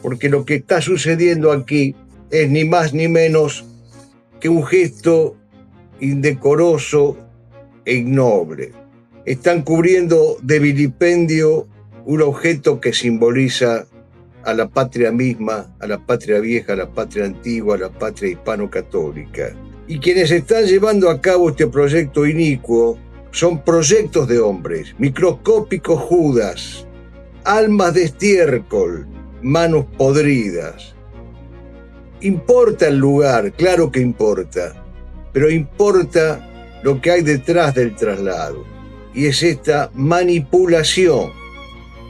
porque lo que está sucediendo aquí es ni más ni menos que un gesto indecoroso e ignoble. Están cubriendo de vilipendio un objeto que simboliza a la patria misma, a la patria vieja, a la patria antigua, a la patria hispano-católica. Y quienes están llevando a cabo este proyecto inicuo son proyectos de hombres, microscópicos Judas, almas de estiércol, manos podridas. Importa el lugar, claro que importa, pero importa lo que hay detrás del traslado, y es esta manipulación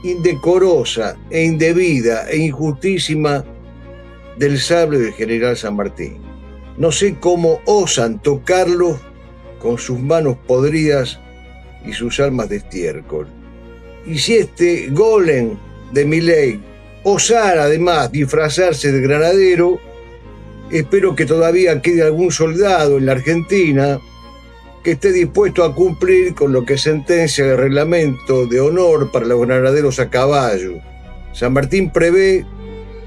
indecorosa e indebida e injustísima del sable del general San Martín. No sé cómo osan tocarlo con sus manos podridas y sus almas de estiércol. Y si este golem de Milei osara además disfrazarse de granadero, espero que todavía quede algún soldado en la Argentina que esté dispuesto a cumplir con lo que sentencia el reglamento de honor para los granaderos a caballo. San Martín prevé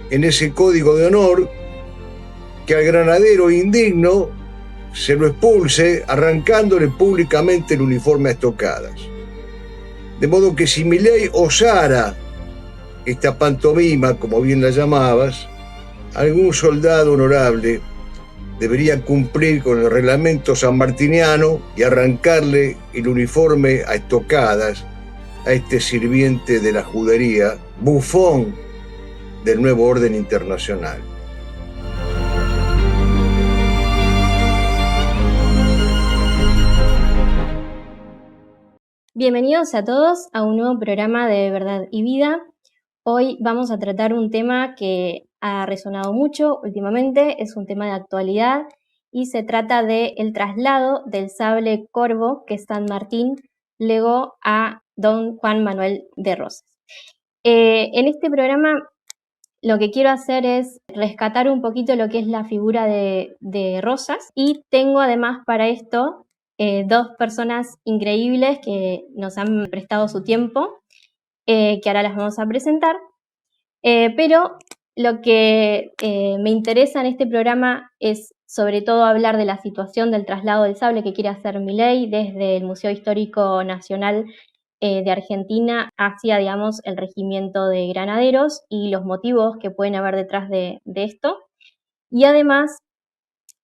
en ese código de honor que al granadero indigno se lo expulse arrancándole públicamente el uniforme a estocadas. De modo que si Milei osara esta pantomima, como bien la llamabas, algún soldado honorable debería cumplir con el reglamento sanmartiniano y arrancarle el uniforme a estocadas a este sirviente de la judería, bufón del nuevo orden internacional. Bienvenidos a todos a un nuevo programa de Verdad y Vida. Hoy vamos a tratar un tema que ha resonado mucho últimamente, es un tema de actualidad y se trata del traslado del sable corvo que San Martín legó a don Juan Manuel de Rosas. En este programa lo que quiero hacer es rescatar un poquito lo que es la figura de Rosas y tengo además para esto dos personas increíbles que nos han prestado su tiempo, que ahora las vamos a presentar. Pero lo que me interesa en este programa es sobre todo hablar de la situación del traslado del sable que quiere hacer Milei desde el Museo Histórico Nacional de Argentina hacia, digamos, el regimiento de granaderos y los motivos que pueden haber detrás de esto. Y además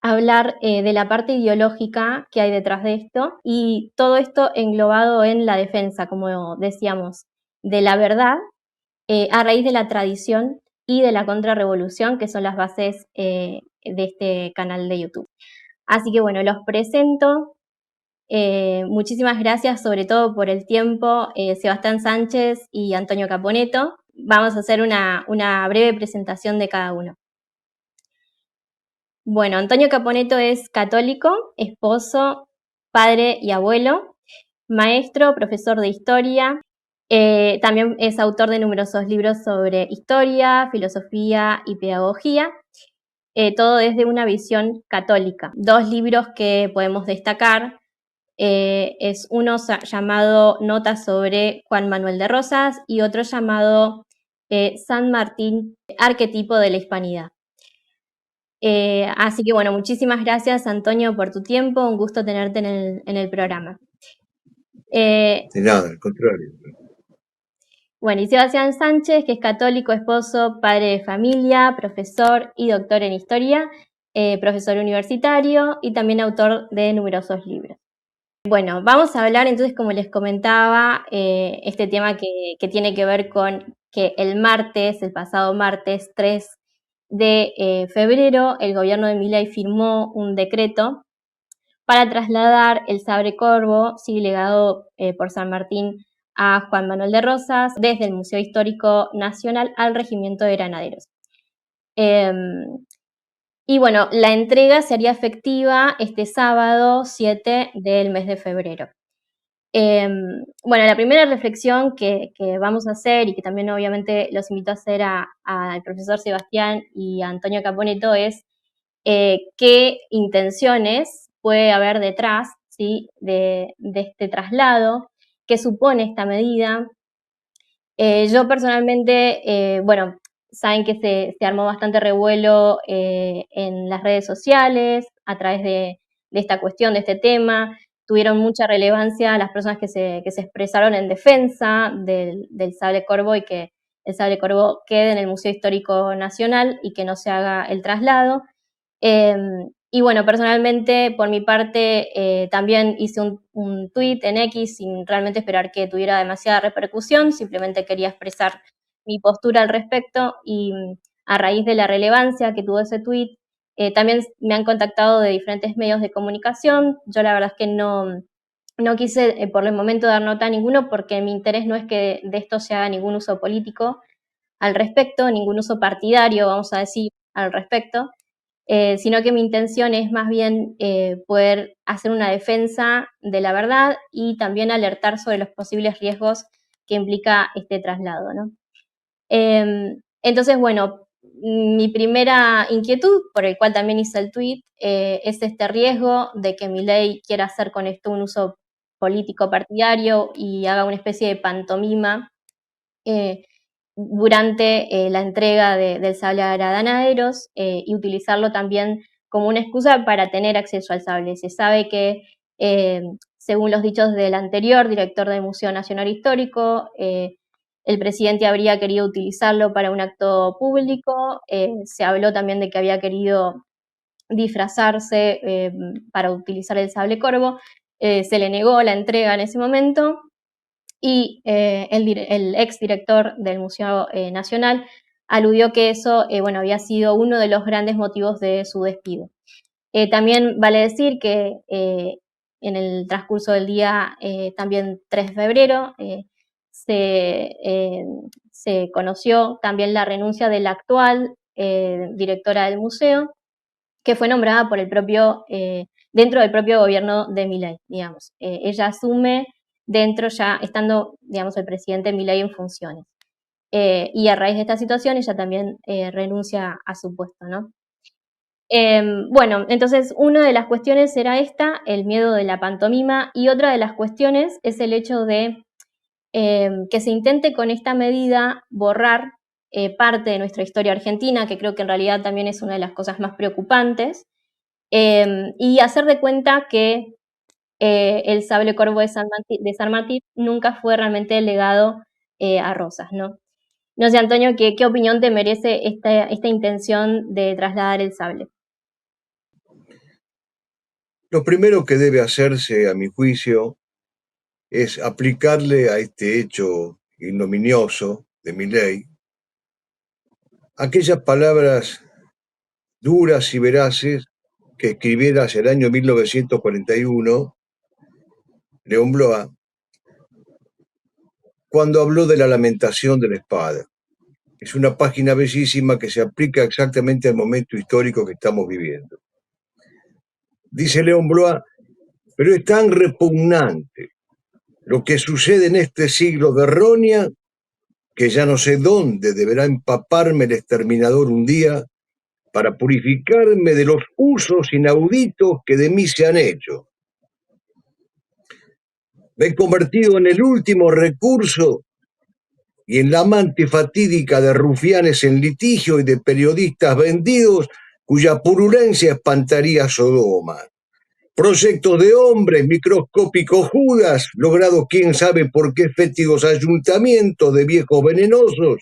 hablar de la parte ideológica que hay detrás de esto y todo esto englobado en la defensa, como decíamos, de la verdad a raíz de la tradición y de la contrarrevolución, que son las bases de este canal de YouTube. Así que bueno, los presento. Muchísimas gracias sobre todo por el tiempo, Sebastián Sánchez y Antonio Caponeto. Vamos a hacer una breve presentación de cada uno. Bueno, Antonio Caponeto es católico, esposo, padre y abuelo, maestro, profesor de historia. También es autor de numerosos libros sobre historia, filosofía y pedagogía, todo desde una visión católica. Dos libros que podemos destacar es uno llamado Notas sobre Juan Manuel de Rosas y otro llamado San Martín, arquetipo de la hispanidad. Así que bueno, muchísimas gracias Antonio por tu tiempo, un gusto tenerte en el programa. De nada, al contrario. Bueno, y Sebastián Sánchez, que es católico, esposo, padre de familia, profesor y doctor en historia, profesor universitario y también autor de numerosos libros. Bueno, vamos a hablar entonces, como les comentaba, este tema que tiene que ver con que el pasado martes 3 de febrero, el gobierno de Milei firmó un decreto para trasladar el sable corvo, sí, legado por San Martín a Juan Manuel de Rosas, desde el Museo Histórico Nacional al Regimiento de Granaderos. Y bueno, la entrega sería efectiva este sábado 7 del mes de febrero. Bueno, la primera reflexión que vamos a hacer y que también obviamente los invito a hacer al profesor Sebastián y a Antonio Caponeto es qué intenciones puede haber detrás, ¿sí? de este traslado, qué supone esta medida. Yo personalmente, bueno, saben que se armó bastante revuelo en las redes sociales a través de esta cuestión, de este tema. Tuvieron mucha relevancia las personas que se expresaron en defensa del sable corvo y que el sable corvo quede en el Museo Histórico Nacional y que no se haga el traslado. Y bueno, personalmente, por mi parte, también hice un tweet en X sin realmente esperar que tuviera demasiada repercusión, simplemente quería expresar mi postura al respecto y a raíz de la relevancia que tuvo ese tweet, también me han contactado de diferentes medios de comunicación. Yo la verdad es que no quise por el momento dar nota a ninguno porque mi interés no es que de esto se haga ningún uso político al respecto, ningún uso partidario, vamos a decir, al respecto, sino que mi intención es más bien poder hacer una defensa de la verdad y también alertar sobre los posibles riesgos que implica este traslado, ¿no? Entonces, bueno, mi primera inquietud, por el cual también hice el tweet, es este riesgo de que Milei quiera hacer con esto un uso político partidario y haga una especie de pantomima durante la entrega del sable a granaderos y utilizarlo también como una excusa para tener acceso al sable. Se sabe que, según los dichos del anterior director del Museo Nacional Histórico, el presidente habría querido utilizarlo para un acto público. Se habló también de que había querido disfrazarse para utilizar el sable corvo. Se le negó la entrega en ese momento y el exdirector del Museo Nacional aludió que eso bueno, había sido uno de los grandes motivos de su despido. También vale decir que en el transcurso del día, también 3 de febrero, se conoció también la renuncia de la actual directora del museo, que fue nombrada por el propio, dentro del propio gobierno de Milei, digamos. Ella asume dentro ya estando, digamos, el presidente Milei en funciones. Y a raíz de esta situación ella también renuncia a su puesto, ¿no? Bueno, entonces una de las cuestiones era esta, el miedo de la pantomima, y otra de las cuestiones es el hecho de que se intente con esta medida borrar parte de nuestra historia argentina, que creo que en realidad también es una de las cosas más preocupantes, y hacer de cuenta que el sable corvo de San Martín nunca fue realmente legado a Rosas, ¿no? No sé, Antonio, ¿qué opinión te merece esta intención de trasladar el sable? Lo primero que debe hacerse, a mi juicio, es aplicarle a este hecho ignominioso de Milei aquellas palabras duras y veraces que escribiera hacia el año 1941 León Blois, cuando habló de la lamentación de la espada. Es una página bellísima que se aplica exactamente al momento histórico que estamos viviendo. Dice León Blois, pero es tan repugnante lo que sucede en este siglo de Ronia que ya no sé dónde deberá empaparme el exterminador un día para purificarme de los usos inauditos que de mí se han hecho. Me he convertido en el último recurso y en la amante fatídica de rufianes en litigio y de periodistas vendidos cuya purulencia espantaría Sodoma. Proyectos de hombres, microscópicos Judas, logrados quién sabe por qué fétidos ayuntamientos de viejos venenosos,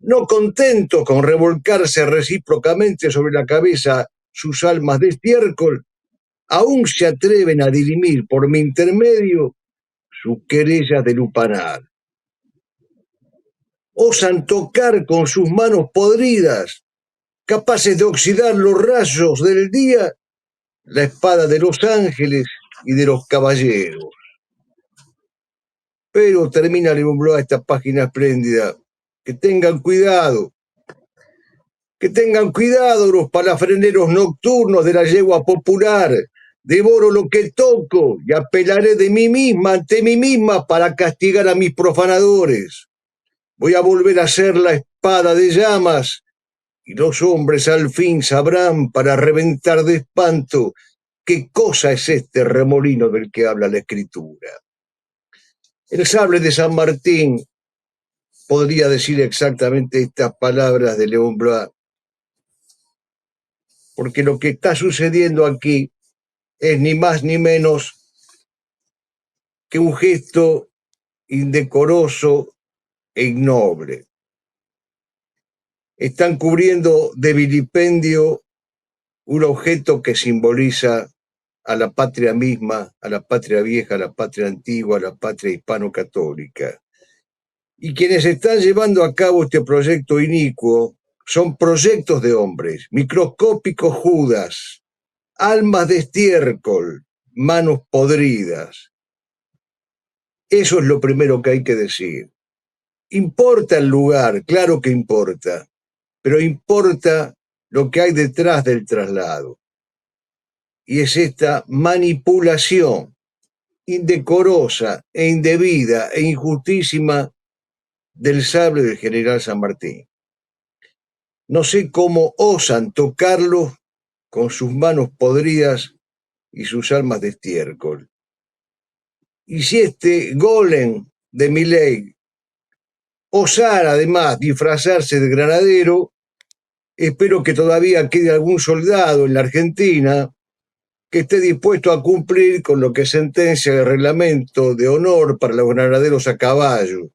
no contentos con revolcarse recíprocamente sobre la cabeza sus almas de estiércol, aún se atreven a dirimir por mi intermedio sus querellas de lupanar. Osan tocar con sus manos podridas, capaces de oxidar los rayos del día, la espada de los ángeles y de los caballeros. Pero termina León Blois esta página espléndida. Que tengan cuidado los palafreneros nocturnos de la yegua popular. Devoro lo que toco y apelaré de mí misma ante mí misma para castigar a mis profanadores. Voy a volver a ser la espada de llamas y los hombres al fin sabrán para reventar de espanto qué cosa es este remolino del que habla la escritura. El sable de San Martín, podría decir exactamente estas palabras de León Blois, porque lo que está sucediendo aquí es ni más ni menos que un gesto indecoroso e ignoble. Están cubriendo de vilipendio un objeto que simboliza a la patria misma, a la patria vieja, a la patria antigua, a la patria hispano-católica. Y quienes están llevando a cabo este proyecto inicuo son proyectos de hombres, microscópicos Judas, almas de estiércol, manos podridas. Eso es lo primero que hay que decir. Importa el lugar, claro que importa, pero importa lo que hay detrás del traslado. Y es esta manipulación indecorosa e indebida e injustísima del sable del general San Martín. No sé cómo osan tocarlo con sus manos podridas y sus almas de estiércol. Y si este golem de Milei osara además disfrazarse de granadero, espero que todavía quede algún soldado en la Argentina que esté dispuesto a cumplir con lo que sentencia el reglamento de honor para los granaderos a caballo,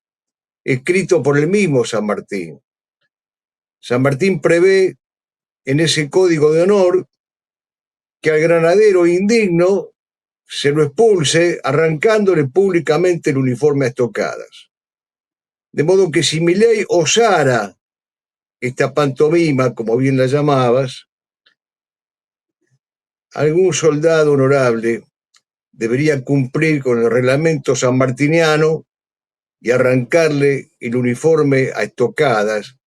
escrito por el mismo San Martín. San Martín prevé en ese código de honor que al granadero indigno se lo expulse arrancándole públicamente el uniforme a estocadas. De modo que si Milei osara esta pantomima, como bien la llamabas, algún soldado honorable debería cumplir con el reglamento sanmartiniano y arrancarle el uniforme a estocadas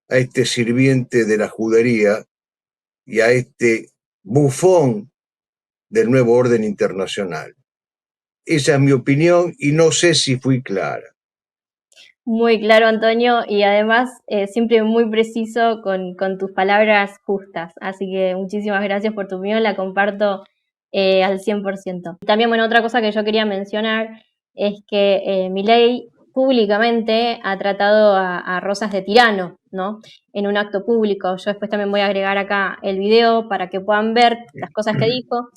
a este sirviente de la judería y a este bufón del nuevo orden internacional. Esa es mi opinión y no sé si fui clara. Muy claro, Antonio, y además siempre muy preciso con tus palabras justas. Así que muchísimas gracias por tu opinión, la comparto al 100%. También, bueno, otra cosa que yo quería mencionar es que Milei públicamente ha tratado a Rosas de tirano, ¿no? En un acto público. Yo después también voy a agregar acá el video para que puedan ver las cosas que dijo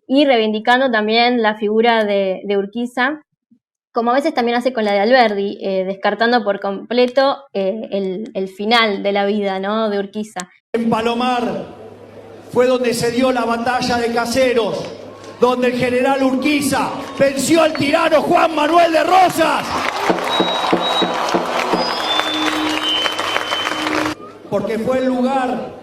y reivindicando también la figura de Urquiza, como a veces también hace con la de Alberdi, descartando por completo el final de la vida, ¿no?, de Urquiza. En Palomar fue donde se dio la batalla de Caseros, donde el general Urquiza venció al tirano Juan Manuel de Rosas. Porque fue el lugar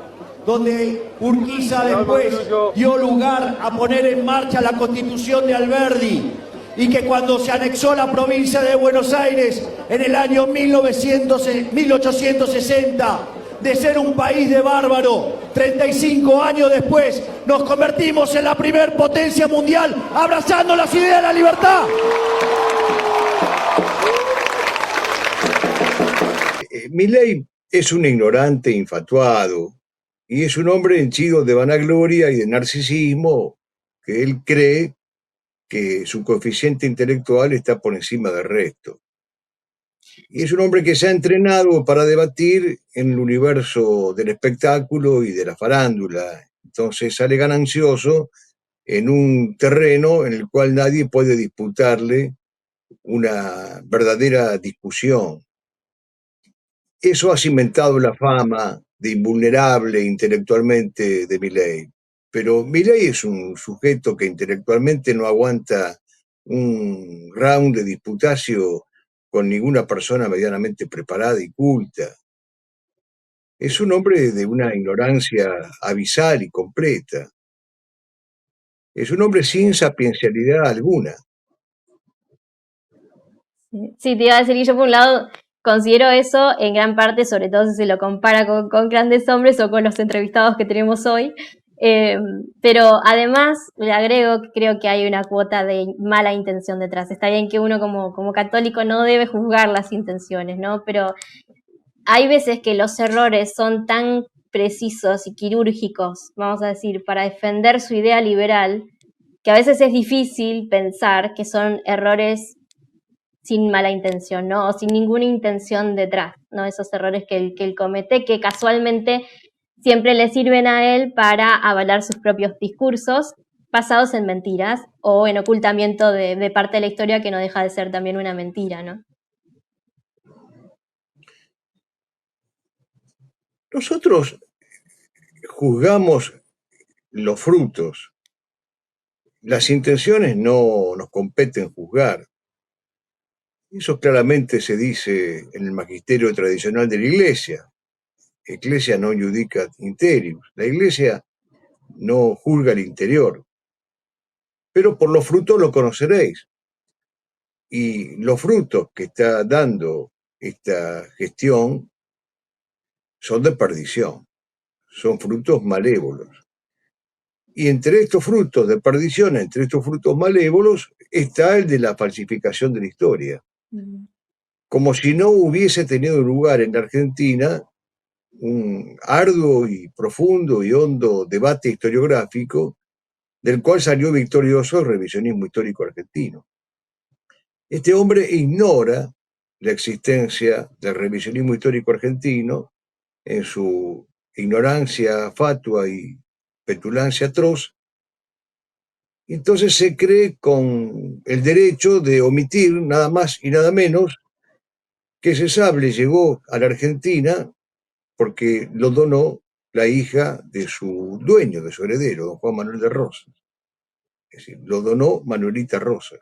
donde Urquiza después dio lugar a poner en marcha la Constitución de Alberdi, y que cuando se anexó la provincia de Buenos Aires en el año 1860, de ser un país de bárbaro, 35 años después nos convertimos en la primer potencia mundial, abrazando las ideas de la libertad. Milei es un ignorante infatuado y es un hombre henchido de vanagloria y de narcisismo, que él cree que su coeficiente intelectual está por encima del resto. Y es un hombre que se ha entrenado para debatir en el universo del espectáculo y de la farándula. Entonces sale ganancioso en un terreno en el cual nadie puede disputarle una verdadera discusión. Eso ha cimentado la fama de invulnerable intelectualmente de Milei. Pero Milei es un sujeto que intelectualmente no aguanta un round de disputacio con ninguna persona medianamente preparada y culta. Es un hombre de una ignorancia abisal y completa. Es un hombre sin sapiencialidad alguna. Sí, te iba a decir que yo por un lado considero eso en gran parte, sobre todo si se lo compara con grandes hombres o con los entrevistados que tenemos hoy. Pero además le agrego que creo que hay una cuota de mala intención detrás. Está bien que uno como católico no debe juzgar las intenciones, ¿no? Pero hay veces que los errores son tan precisos y quirúrgicos, vamos a decir, para defender su idea liberal, que a veces es difícil pensar que son errores sin mala intención, ¿no? O sin ninguna intención detrás, ¿no? Esos errores que él comete, que casualmente siempre le sirven a él para avalar sus propios discursos basados en mentiras o en ocultamiento de parte de la historia que no deja de ser también una mentira, ¿no? Nosotros juzgamos los frutos. Las intenciones no nos competen juzgar. Eso claramente se dice en el magisterio tradicional de la Iglesia. Ecclesia non judicat interius. La Iglesia no juzga el interior. Pero por los frutos lo conoceréis. Y los frutos que está dando esta gestión son de perdición. Son frutos malévolos. Y entre estos frutos de perdición, entre estos frutos malévolos, está el de la falsificación de la historia. Como si no hubiese tenido lugar en la Argentina un arduo y profundo y hondo debate historiográfico del cual salió victorioso el revisionismo histórico argentino. Este hombre ignora la existencia del revisionismo histórico argentino en su ignorancia fatua y petulancia atroz. Entonces se cree con el derecho de omitir nada más y nada menos que ese sable llegó a la Argentina porque lo donó la hija de su dueño, de su heredero, don Juan Manuel de Rosas. Es decir, lo donó Manuelita Rosas.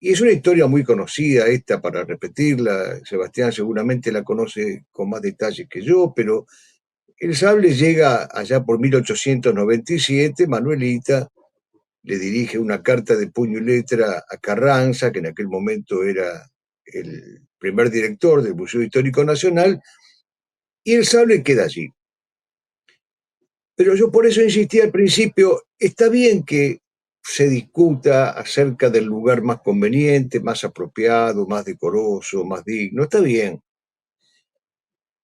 Y es una historia muy conocida esta, para repetirla. Sebastián seguramente la conoce con más detalle que yo, pero el sable llega allá por 1897. Manuelita le dirige una carta de puño y letra a Carranza, que en aquel momento era el primer director del Museo Histórico Nacional, y el sable queda allí. Pero yo por eso insistí al principio, está bien que se discuta acerca del lugar más conveniente, más apropiado, más decoroso, más digno, está bien.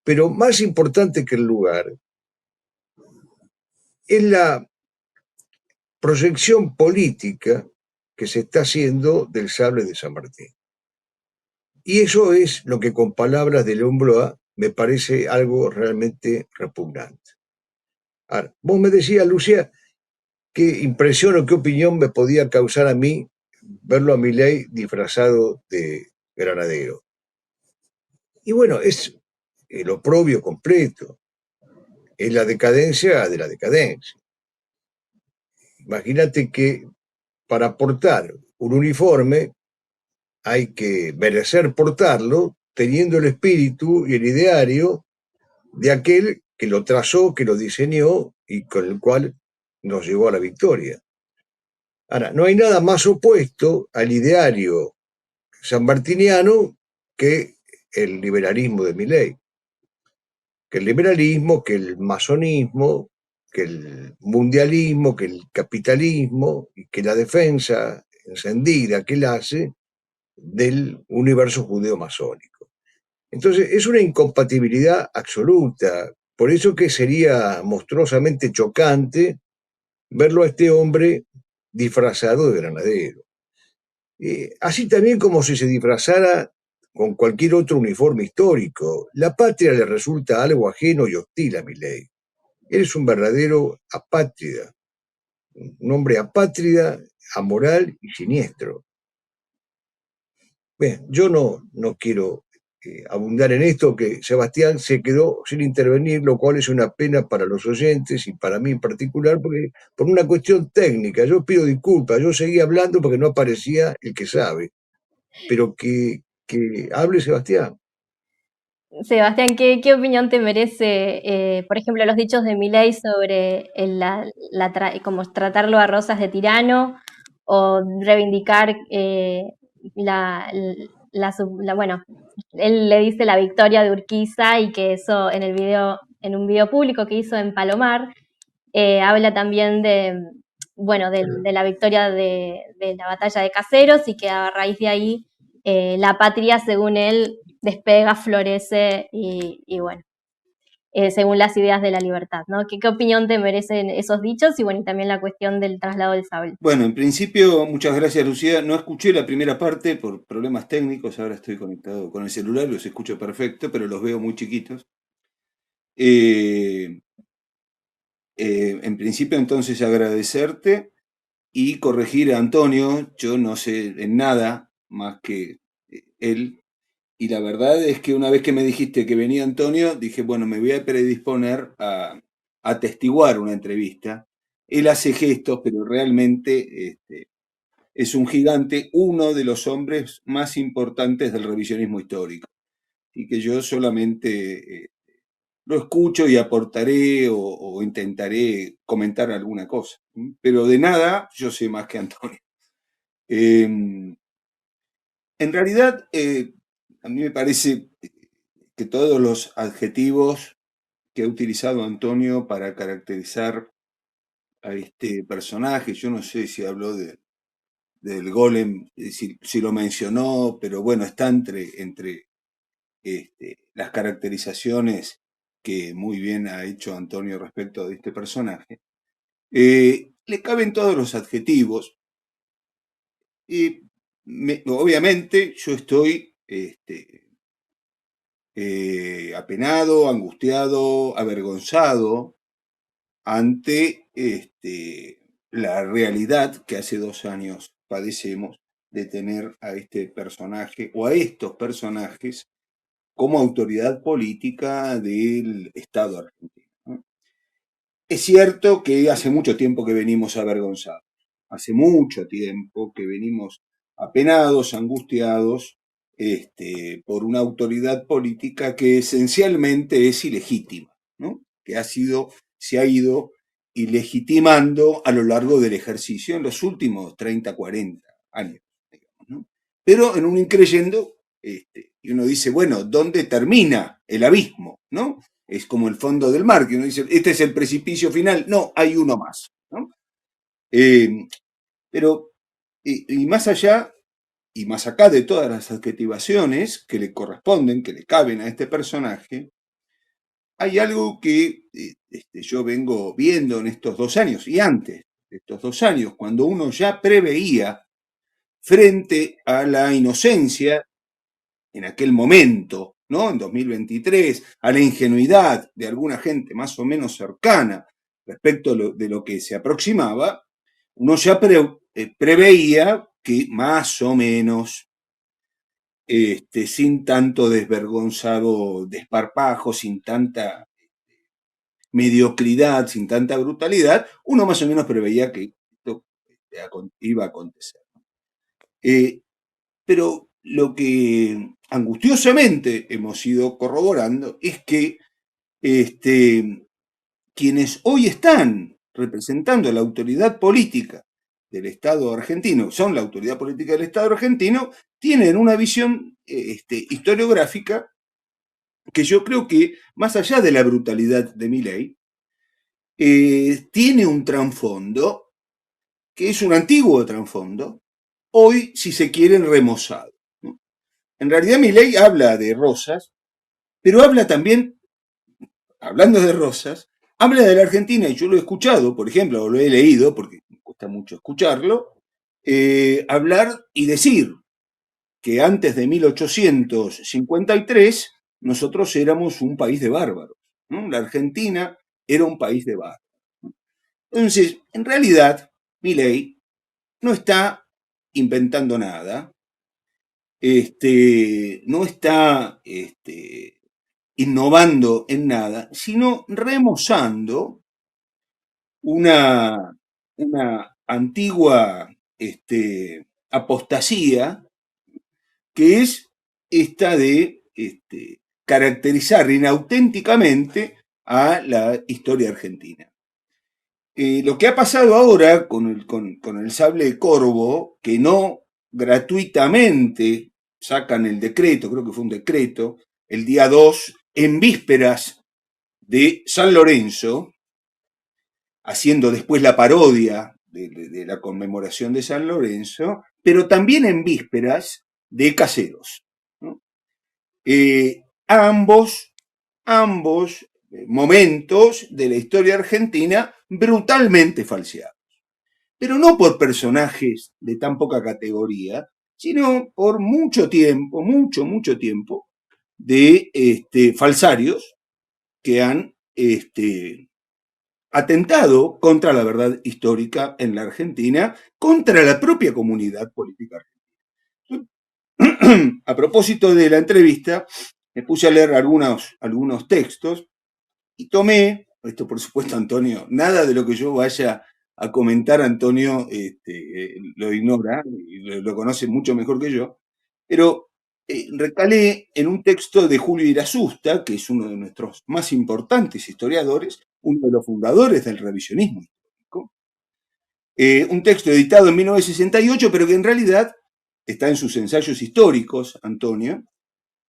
Pero más importante que el lugar es la proyección política que se está haciendo del sable de San Martín. Y eso es lo que, con palabras de León Blois, me parece algo realmente repugnante. Ahora, vos me decías, Lucía, qué impresión o qué opinión me podía causar a mí verlo a Milei disfrazado de granadero. Y bueno, es el oprobio completo, es la decadencia de la decadencia. Imagínate que para portar un uniforme hay que merecer portarlo teniendo el espíritu y el ideario de aquel que lo trazó, que lo diseñó y con el cual nos llevó a la victoria. Ahora, no hay nada más opuesto al ideario sanmartiniano que el liberalismo de Milei. Que el liberalismo, que el masonismo, que el mundialismo, que el capitalismo y que la defensa encendida que él hace del universo judeo-masónico. Entonces, es una incompatibilidad absoluta. Por eso que sería monstruosamente chocante verlo a este hombre disfrazado de granadero. Así también como si se disfrazara con cualquier otro uniforme histórico. La patria le resulta algo ajeno y hostil a Milei. Él es un verdadero apátrida, un hombre apátrida, amoral y siniestro. Bien, yo no quiero abundar en esto, que Sebastián se quedó sin intervenir, lo cual es una pena para los oyentes y para mí en particular, porque por una cuestión técnica. Yo pido disculpas, yo seguía hablando porque no aparecía el que sabe, pero que hable Sebastián. Sebastián, ¿qué opinión te merece, por ejemplo, los dichos de Milei sobre como tratarlo a Rosas de tirano o reivindicar bueno, él le dice la victoria de Urquiza y que eso en un video público que hizo en Palomar, habla también de la victoria de la batalla de Caseros y que a raíz de ahí la patria, según él, despega, florece y bueno. según las ideas de la libertad, ¿no? ¿Qué opinión te merecen esos dichos? Y bueno, y también la cuestión del traslado del sable. Bueno, en principio, muchas gracias, Lucía. No escuché la primera parte por problemas técnicos. Ahora estoy conectado con el celular, los escucho perfecto, pero los veo muy chiquitos. En principio, entonces, agradecerte y corregir a Antonio. Yo no sé en nada más que él. Y la verdad es que una vez que me dijiste que venía Antonio, dije, bueno, me voy a predisponer a atestiguar una entrevista. Él hace gestos, pero realmente es un gigante, uno de los hombres más importantes del revisionismo histórico. Y que yo solamente lo escucho y aportaré o intentaré comentar alguna cosa. Pero de nada yo sé más que Antonio. En realidad, a mí me parece que todos los adjetivos que ha utilizado Antonio para caracterizar a este personaje, yo no sé si habló del golem, si lo mencionó, pero bueno, está entre las caracterizaciones que muy bien ha hecho Antonio respecto de este personaje. Le caben todos los adjetivos. Y obviamente yo estoy apenado, angustiado, avergonzado ante la realidad que hace 2 años padecemos de tener a este personaje o a estos personajes como autoridad política del Estado argentino, ¿no? Es cierto que hace mucho tiempo que venimos avergonzados, hace mucho tiempo que venimos apenados, angustiados, por una autoridad política que esencialmente es ilegítima, ¿no? Que se ha ido ilegitimando a lo largo del ejercicio en los últimos 30, 40 años, digamos, ¿no? Pero en un increyendo, y uno dice, bueno, ¿dónde termina el abismo, no? Es como el fondo del mar, que uno dice, este es el precipicio final. No, hay uno más, ¿no? Pero, y más allá, y más acá de todas las adjetivaciones que le corresponden, que le caben a este personaje, hay algo que yo vengo viendo en estos 2 años, y antes de estos 2 años, cuando uno ya preveía, frente a la inocencia en aquel momento, ¿no? En 2023, a la ingenuidad de alguna gente más o menos cercana respecto de lo que se aproximaba, uno ya preveía que más o menos, sin tanto desvergonzado desparpajo, sin tanta mediocridad, sin tanta brutalidad, uno más o menos preveía que esto iba a acontecer. Pero lo que angustiosamente hemos ido corroborando es que quienes hoy están representando a la autoridad política del Estado argentino, son la autoridad política del Estado argentino, tienen una visión historiográfica que yo creo que, más allá de la brutalidad de Milei, tiene un trasfondo, que es un antiguo trasfondo, hoy, si se quiere, remozado. En realidad Milei habla de Rosas, pero habla también, hablando de Rosas, habla de la Argentina, y yo lo he escuchado, por ejemplo, o lo he leído, porque me cuesta mucho escucharlo, hablar y decir que antes de 1853 nosotros éramos un país de bárbaros, ¿no? La Argentina era un país de bárbaros. Entonces, en realidad, Milei no está inventando nada, no está innovando en nada, sino remozando una antigua apostasía, que es esta de caracterizar inauténticamente a la historia argentina. Lo que ha pasado ahora con el sable de Corvo, que no gratuitamente sacan el decreto, creo que fue un decreto, el día 2, en vísperas de San Lorenzo, haciendo después la parodia de la conmemoración de San Lorenzo, pero también en vísperas de Caseros, ¿no? Ambos, momentos de la historia argentina brutalmente falseados. Pero no por personajes de tan poca categoría, sino por mucho tiempo, mucho tiempo, de falsarios que han atentado contra la verdad histórica en la Argentina, contra la propia comunidad política argentina. A propósito de la entrevista, me puse a leer algunos textos y tomé, esto por supuesto, Antonio, nada de lo que yo vaya a comentar, Antonio lo ignora y lo conoce mucho mejor que yo, pero recalé en un texto de Julio Irasusta, que es uno de nuestros más importantes historiadores, uno de los fundadores del revisionismo histórico, un texto editado en 1968, pero que en realidad está en sus ensayos históricos, Antonio,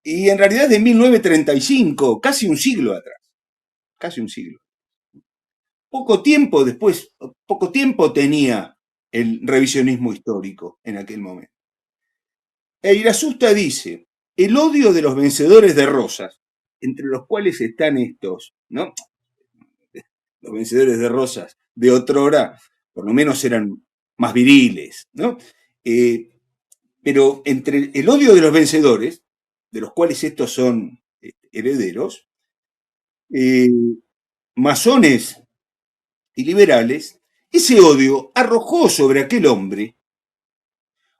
y en realidad es de 1935, casi un siglo atrás, casi un siglo. Poco tiempo tenía el revisionismo histórico en aquel momento. E Irasusta dice, el odio de los vencedores de Rosas, entre los cuales están estos, ¿no? Los vencedores de Rosas de otrora, por lo menos eran más viriles, ¿no? Pero entre el odio de los vencedores, de los cuales estos son herederos, masones y liberales, ese odio arrojó sobre aquel hombre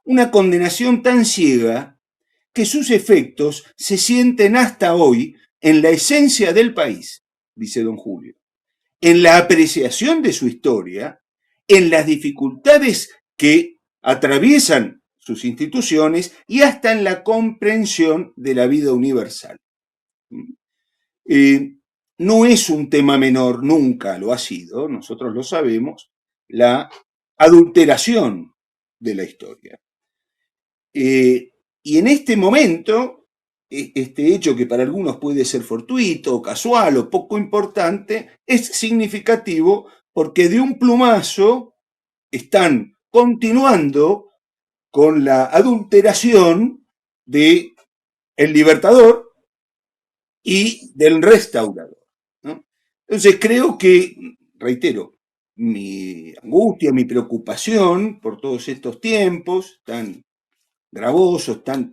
una condenación tan ciega que sus efectos se sienten hasta hoy en la esencia del país, dice don Julio, en la apreciación de su historia, en las dificultades que atraviesan sus instituciones y hasta en la comprensión de la vida universal. No es un tema menor, nunca lo ha sido, nosotros lo sabemos, la adulteración de la historia. Y en este momento, este hecho que para algunos puede ser fortuito, casual o poco importante, es significativo porque de un plumazo están continuando con la adulteración de el libertador y del restaurador, ¿no? Entonces creo que, reitero, mi angustia, mi preocupación por todos estos tiempos tan gravosos, tan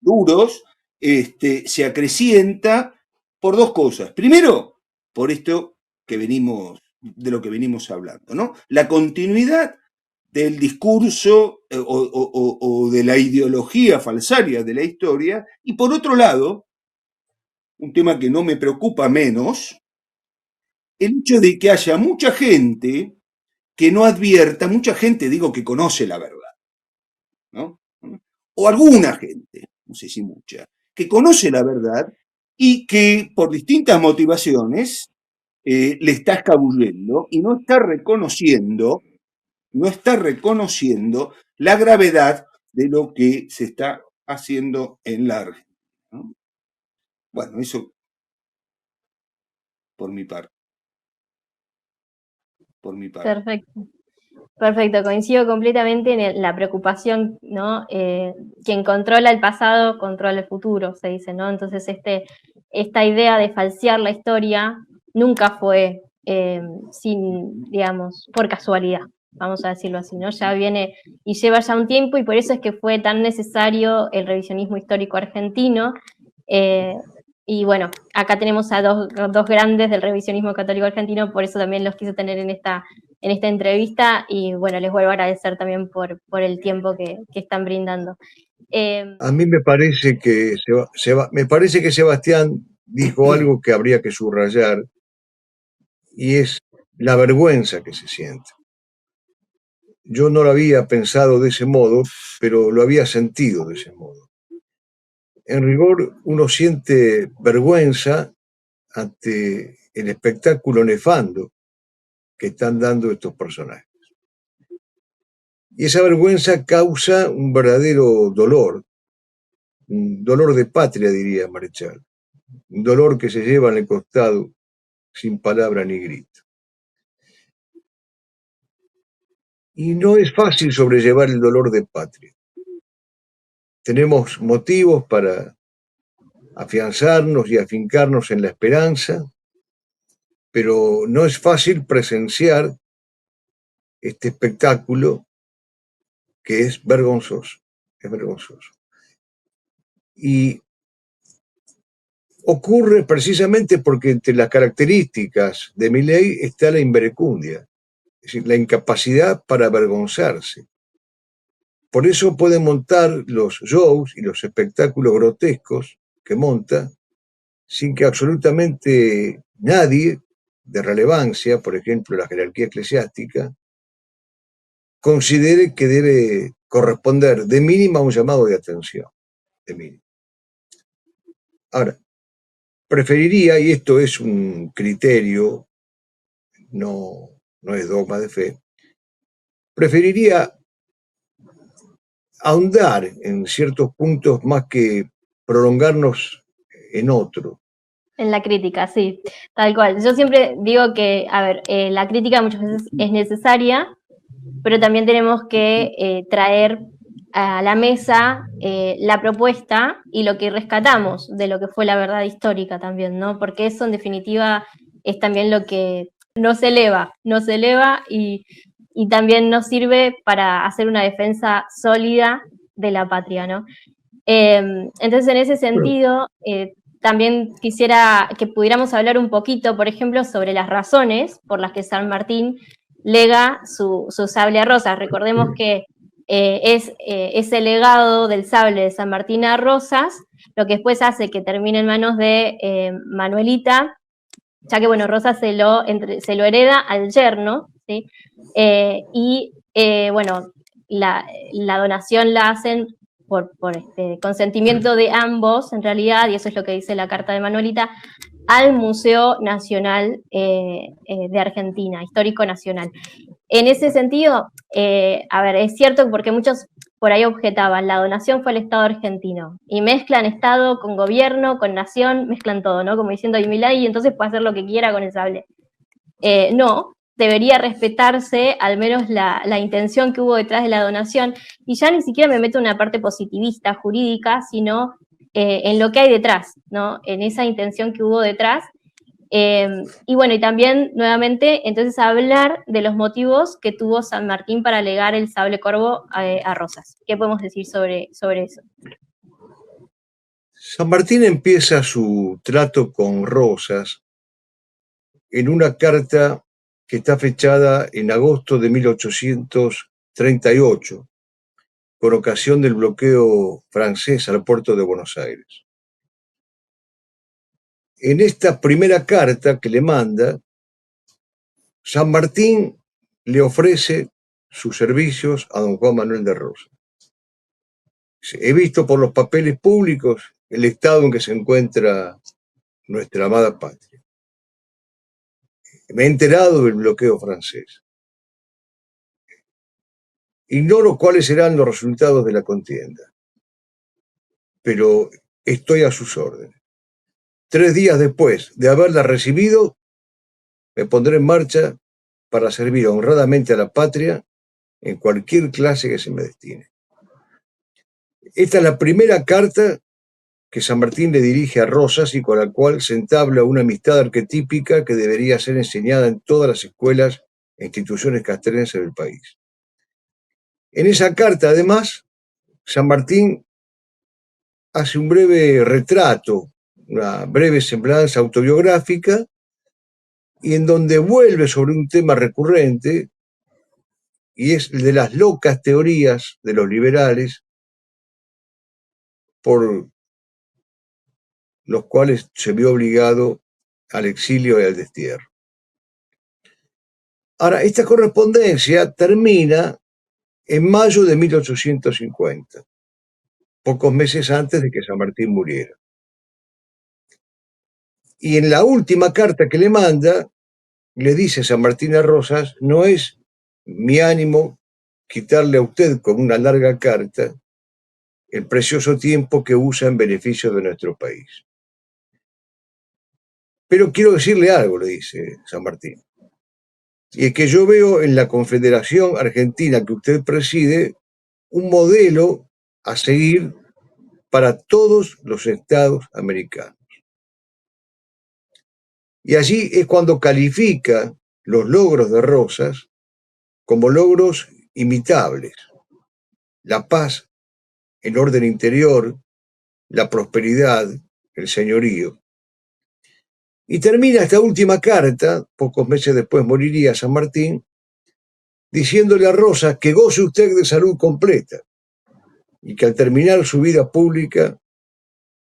duros, se acrecienta por dos cosas. Primero, por esto de lo que venimos hablando, ¿no? La continuidad del discurso o de la ideología falsaria de la historia, y por otro lado, un tema que no me preocupa menos, el hecho de que haya mucha gente que no advierta, mucha gente, digo, que conoce la verdad, ¿no? O alguna gente, no sé si mucha, que conoce la verdad y que por distintas motivaciones le está escabullendo y no está reconociendo la gravedad de lo que se está haciendo en la Argentina, ¿no? Bueno, eso por mi parte. Perfecto, coincido completamente en la preocupación, ¿no? Quien controla el pasado controla el futuro, se dice, ¿no? Entonces esta idea de falsear la historia nunca fue por casualidad, vamos a decirlo así, ¿no? Ya viene y lleva ya un tiempo, y por eso es que fue tan necesario el revisionismo histórico argentino. Y bueno, acá tenemos a dos grandes del revisionismo católico argentino, por eso también los quise tener en esta entrevista, y bueno, les vuelvo a agradecer también por el tiempo que están brindando. A mí me parece que Sebastián dijo algo que habría que subrayar, y es la vergüenza que se siente. Yo no lo había pensado de ese modo, pero lo había sentido de ese modo. En rigor, uno siente vergüenza ante el espectáculo nefando que están dando estos personajes. Y esa vergüenza causa un verdadero dolor, un dolor de patria, diría Marechal, un dolor que se lleva en el costado sin palabra ni grito. Y no es fácil sobrellevar el dolor de patria. Tenemos motivos para afianzarnos y afincarnos en la esperanza, pero no es fácil presenciar este espectáculo que es vergonzoso, es vergonzoso. Y ocurre precisamente porque entre las características de Milei está la inverecundia, es decir, la incapacidad para avergonzarse. Por eso puede montar los shows y los espectáculos grotescos que monta sin que absolutamente nadie de relevancia, por ejemplo la jerarquía eclesiástica, considere que debe corresponder de mínima a un llamado de atención. De mínima. Ahora, preferiría, y esto es un criterio, no es dogma de fe, preferiría ahondar en ciertos puntos más que prolongarnos en otro. En la crítica, sí, tal cual. Yo siempre digo que, a ver, la crítica muchas veces es necesaria, pero también tenemos que traer a la mesa la propuesta y lo que rescatamos de lo que fue la verdad histórica también, ¿no? Porque eso en definitiva es también lo que nos eleva y también nos sirve para hacer una defensa sólida de la patria, ¿no? Entonces, en ese sentido, también quisiera que pudiéramos hablar un poquito, por ejemplo, sobre las razones por las que San Martín lega su sable a Rosas. Recordemos que es ese legado del sable de San Martín a Rosas lo que después hace que termine en manos de Manuelita, ya que, bueno, Rosas se lo hereda al yerno, ¿sí? Bueno, la donación la hacen por consentimiento de ambos, en realidad, y eso es lo que dice la carta de Manuelita, al Museo Nacional de Argentina, Histórico Nacional. En ese sentido, a ver, es cierto porque muchos por ahí objetaban, la donación fue al Estado argentino, y mezclan Estado con gobierno, con nación, mezclan todo, ¿no? Como diciendo, y Milei, y entonces puede hacer lo que quiera con el sable. No, debería respetarse al menos la intención que hubo detrás de la donación, y ya ni siquiera me meto en una parte positivista, jurídica, sino en lo que hay detrás, ¿no? En esa intención que hubo detrás. Y bueno, y también nuevamente, entonces hablar de los motivos que tuvo San Martín para legar el sable corvo a Rosas. ¿Qué podemos decir sobre eso? San Martín empieza su trato con Rosas en una carta que está fechada en agosto de 1838, por ocasión del bloqueo francés al puerto de Buenos Aires. En esta primera carta que le manda, San Martín le ofrece sus servicios a don Juan Manuel de Rosas. He visto por los papeles públicos el estado en que se encuentra nuestra amada patria. Me he enterado del bloqueo francés. Ignoro cuáles serán los resultados de la contienda, pero estoy a sus órdenes. 3 días después de haberla recibido, me pondré en marcha para servir honradamente a la patria en cualquier clase que se me destine. Esta es la primera carta que San Martín le dirige a Rosas y con la cual se entabla una amistad arquetípica que debería ser enseñada en todas las escuelas e instituciones castrenses del país. En esa carta, además, San Martín hace un breve retrato, una breve semblanza autobiográfica, y en donde vuelve sobre un tema recurrente, y es el de las locas teorías de los liberales por los cuales se vio obligado al exilio y al destierro. Ahora, esta correspondencia termina en mayo de 1850, pocos meses antes de que San Martín muriera. Y en la última carta que le manda, le dice San Martín a Rosas, no es mi ánimo quitarle a usted con una larga carta el precioso tiempo que usa en beneficio de nuestro país. Pero quiero decirle algo, le dice San Martín, y es que yo veo en la Confederación Argentina que usted preside un modelo a seguir para todos los estados americanos. Y allí es cuando califica los logros de Rosas como logros imitables. La paz, el orden interior, la prosperidad, el señorío. Y termina esta última carta, pocos meses después moriría San Martín, diciéndole a Rosas que goce usted de salud completa y que al terminar su vida pública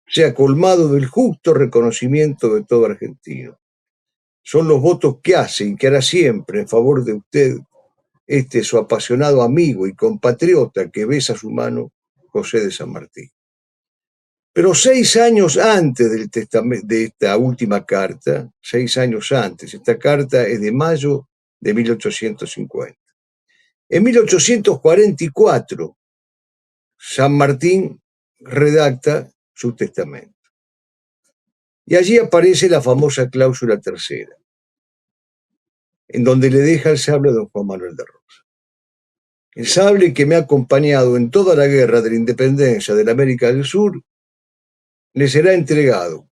sea colmado del justo reconocimiento de todo argentino. Son los votos que hace y que hará siempre en favor de usted su apasionado amigo y compatriota que besa su mano, José de San Martín. Pero 6 años antes de esta última carta, 6 años antes, esta carta es de mayo de 1850. En 1844, San Martín redacta su testamento. Y allí aparece la famosa cláusula tercera, en donde le deja el sable a don Juan Manuel de Rosas. El sable que me ha acompañado en toda la guerra de la independencia de la América del Sur le será entregado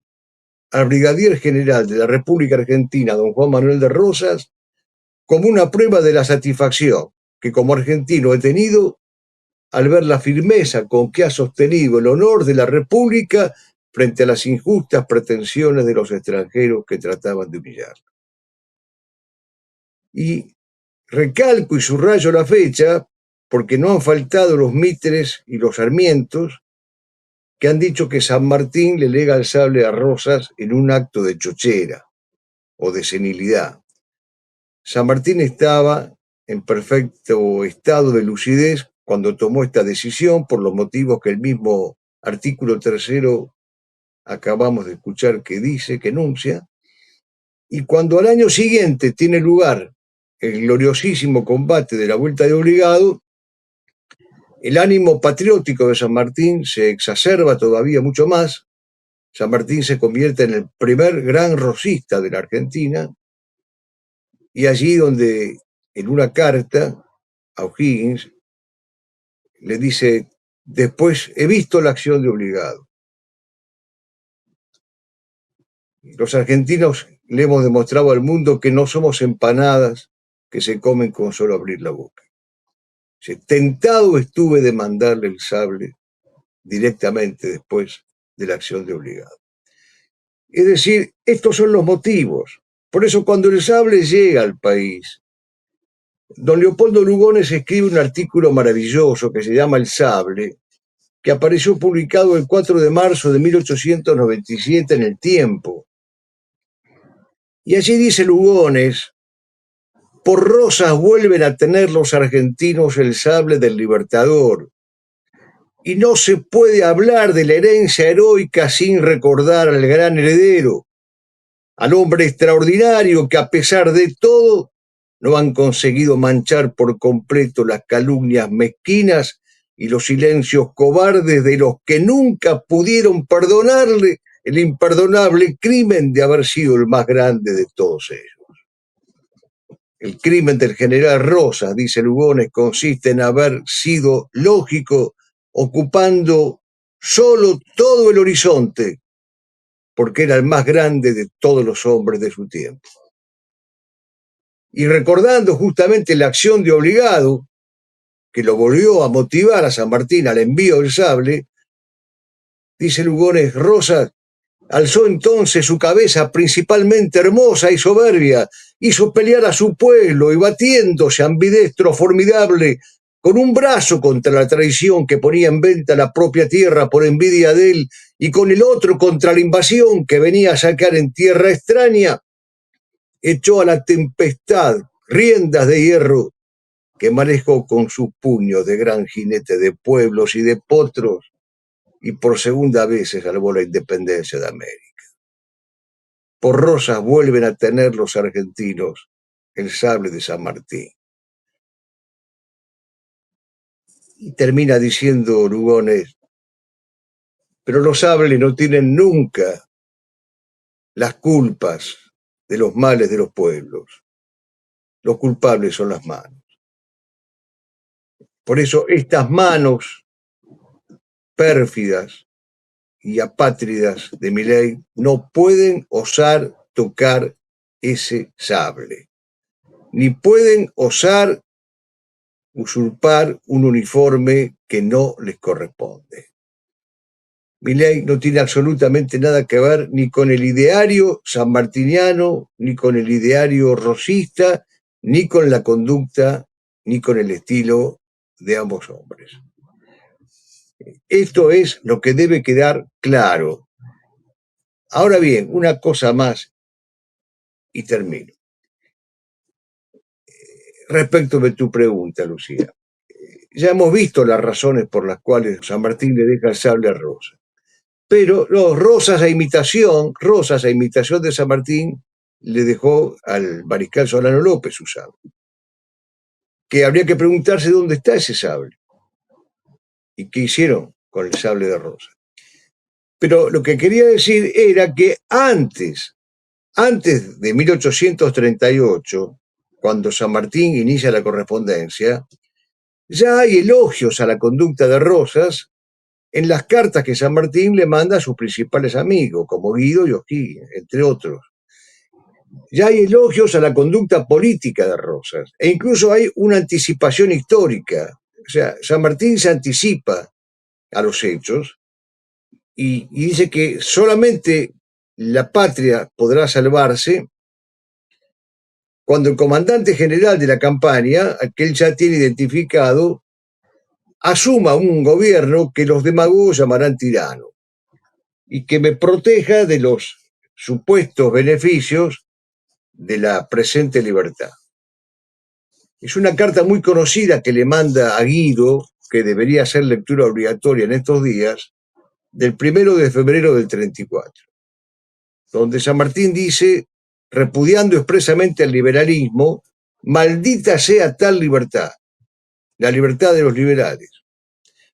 al brigadier general de la República Argentina, don Juan Manuel de Rosas, como una prueba de la satisfacción que como argentino he tenido al ver la firmeza con que ha sostenido el honor de la República frente a las injustas pretensiones de los extranjeros que trataban de humillarlo. Y recalco y subrayo la fecha porque no han faltado los Mitres y los Sarmientos que han dicho que San Martín le lega el sable a Rosas en un acto de chochera o de senilidad. San Martín estaba en perfecto estado de lucidez cuando tomó esta decisión por los motivos que el mismo artículo tercero acabamos de escuchar que dice, que enuncia, y cuando al año siguiente tiene lugar el gloriosísimo combate de la Vuelta de Obligado, el ánimo patriótico de San Martín se exacerba todavía mucho más. San Martín se convierte en el primer gran rosista de la Argentina, y allí donde en una carta a O'Higgins le dice, después he visto la acción de Obligado. Los argentinos le hemos demostrado al mundo que no somos empanadas que se comen con solo abrir la boca. Tentado estuve de mandarle el sable directamente después de la acción de Obligado. Es decir, estos son los motivos. Por eso cuando el sable llega al país, don Leopoldo Lugones escribe un artículo maravilloso que se llama El Sable, que apareció publicado el 4 de marzo de 1897 en El Tiempo. Y allí dice Lugones, por Rosas vuelven a tener los argentinos el sable del Libertador, y no se puede hablar de la herencia heroica sin recordar al gran heredero, al hombre extraordinario que a pesar de todo no han conseguido manchar por completo las calumnias mezquinas y los silencios cobardes de los que nunca pudieron perdonarle el imperdonable crimen de haber sido el más grande de todos ellos. El crimen del general Rosas, dice Lugones, consiste en haber sido lógico ocupando solo todo el horizonte, porque era el más grande de todos los hombres de su tiempo. Y recordando justamente la acción de Obligado, que lo volvió a motivar a San Martín al envío del sable, dice Lugones, Rosas alzó entonces su cabeza principalmente hermosa y soberbia, hizo pelear a su pueblo y batiéndose ambidestro formidable, con un brazo contra la traición que ponía en venta la propia tierra por envidia de él, y con el otro contra la invasión que venía a sacar en tierra extraña, echó a la tempestad riendas de hierro que manejó con sus puños de gran jinete de pueblos y de potros, y por segunda vez se salvó la independencia de América. Por Rosas vuelven a tener los argentinos el sable de San Martín. Y termina diciendo Lugones, pero los sables no tienen nunca las culpas de los males de los pueblos. Los culpables son las manos. Por eso estas manos pérfidas y apátridas de Milei no pueden osar tocar ese sable, ni pueden osar usurpar un uniforme que no les corresponde. Milei no tiene absolutamente nada que ver ni con el ideario sanmartiniano, ni con el ideario rosista, ni con la conducta, ni con el estilo de ambos hombres. Esto es lo que debe quedar claro. Ahora bien, una cosa más y termino. Respecto de tu pregunta, Lucía, ya hemos visto las razones por las cuales San Martín le deja el sable a Rosa. Pero no, Rosas a imitación de San Martín le dejó al mariscal Solano López su sable. Que habría que preguntarse dónde está ese sable y qué hicieron con el sable de Rosa. Pero lo que quería decir era que antes de 1838, cuando San Martín inicia la correspondencia, ya hay elogios a la conducta de Rosas en las cartas que San Martín le manda a sus principales amigos, como Guido y O'Higgins, entre otros. Ya hay elogios a la conducta política de Rosas, e incluso hay una anticipación histórica. O sea, San Martín se anticipa a los hechos y dice que solamente la patria podrá salvarse cuando el comandante general de la campaña, que él ya tiene identificado, asuma un gobierno que los demagogos llamarán tirano y que me proteja de los supuestos beneficios de la presente libertad. Es una carta muy conocida que le manda a Guido, que debería ser lectura obligatoria en estos días, del 1 de febrero del 34, donde San Martín dice, repudiando expresamente al liberalismo, maldita sea tal libertad, la libertad de los liberales.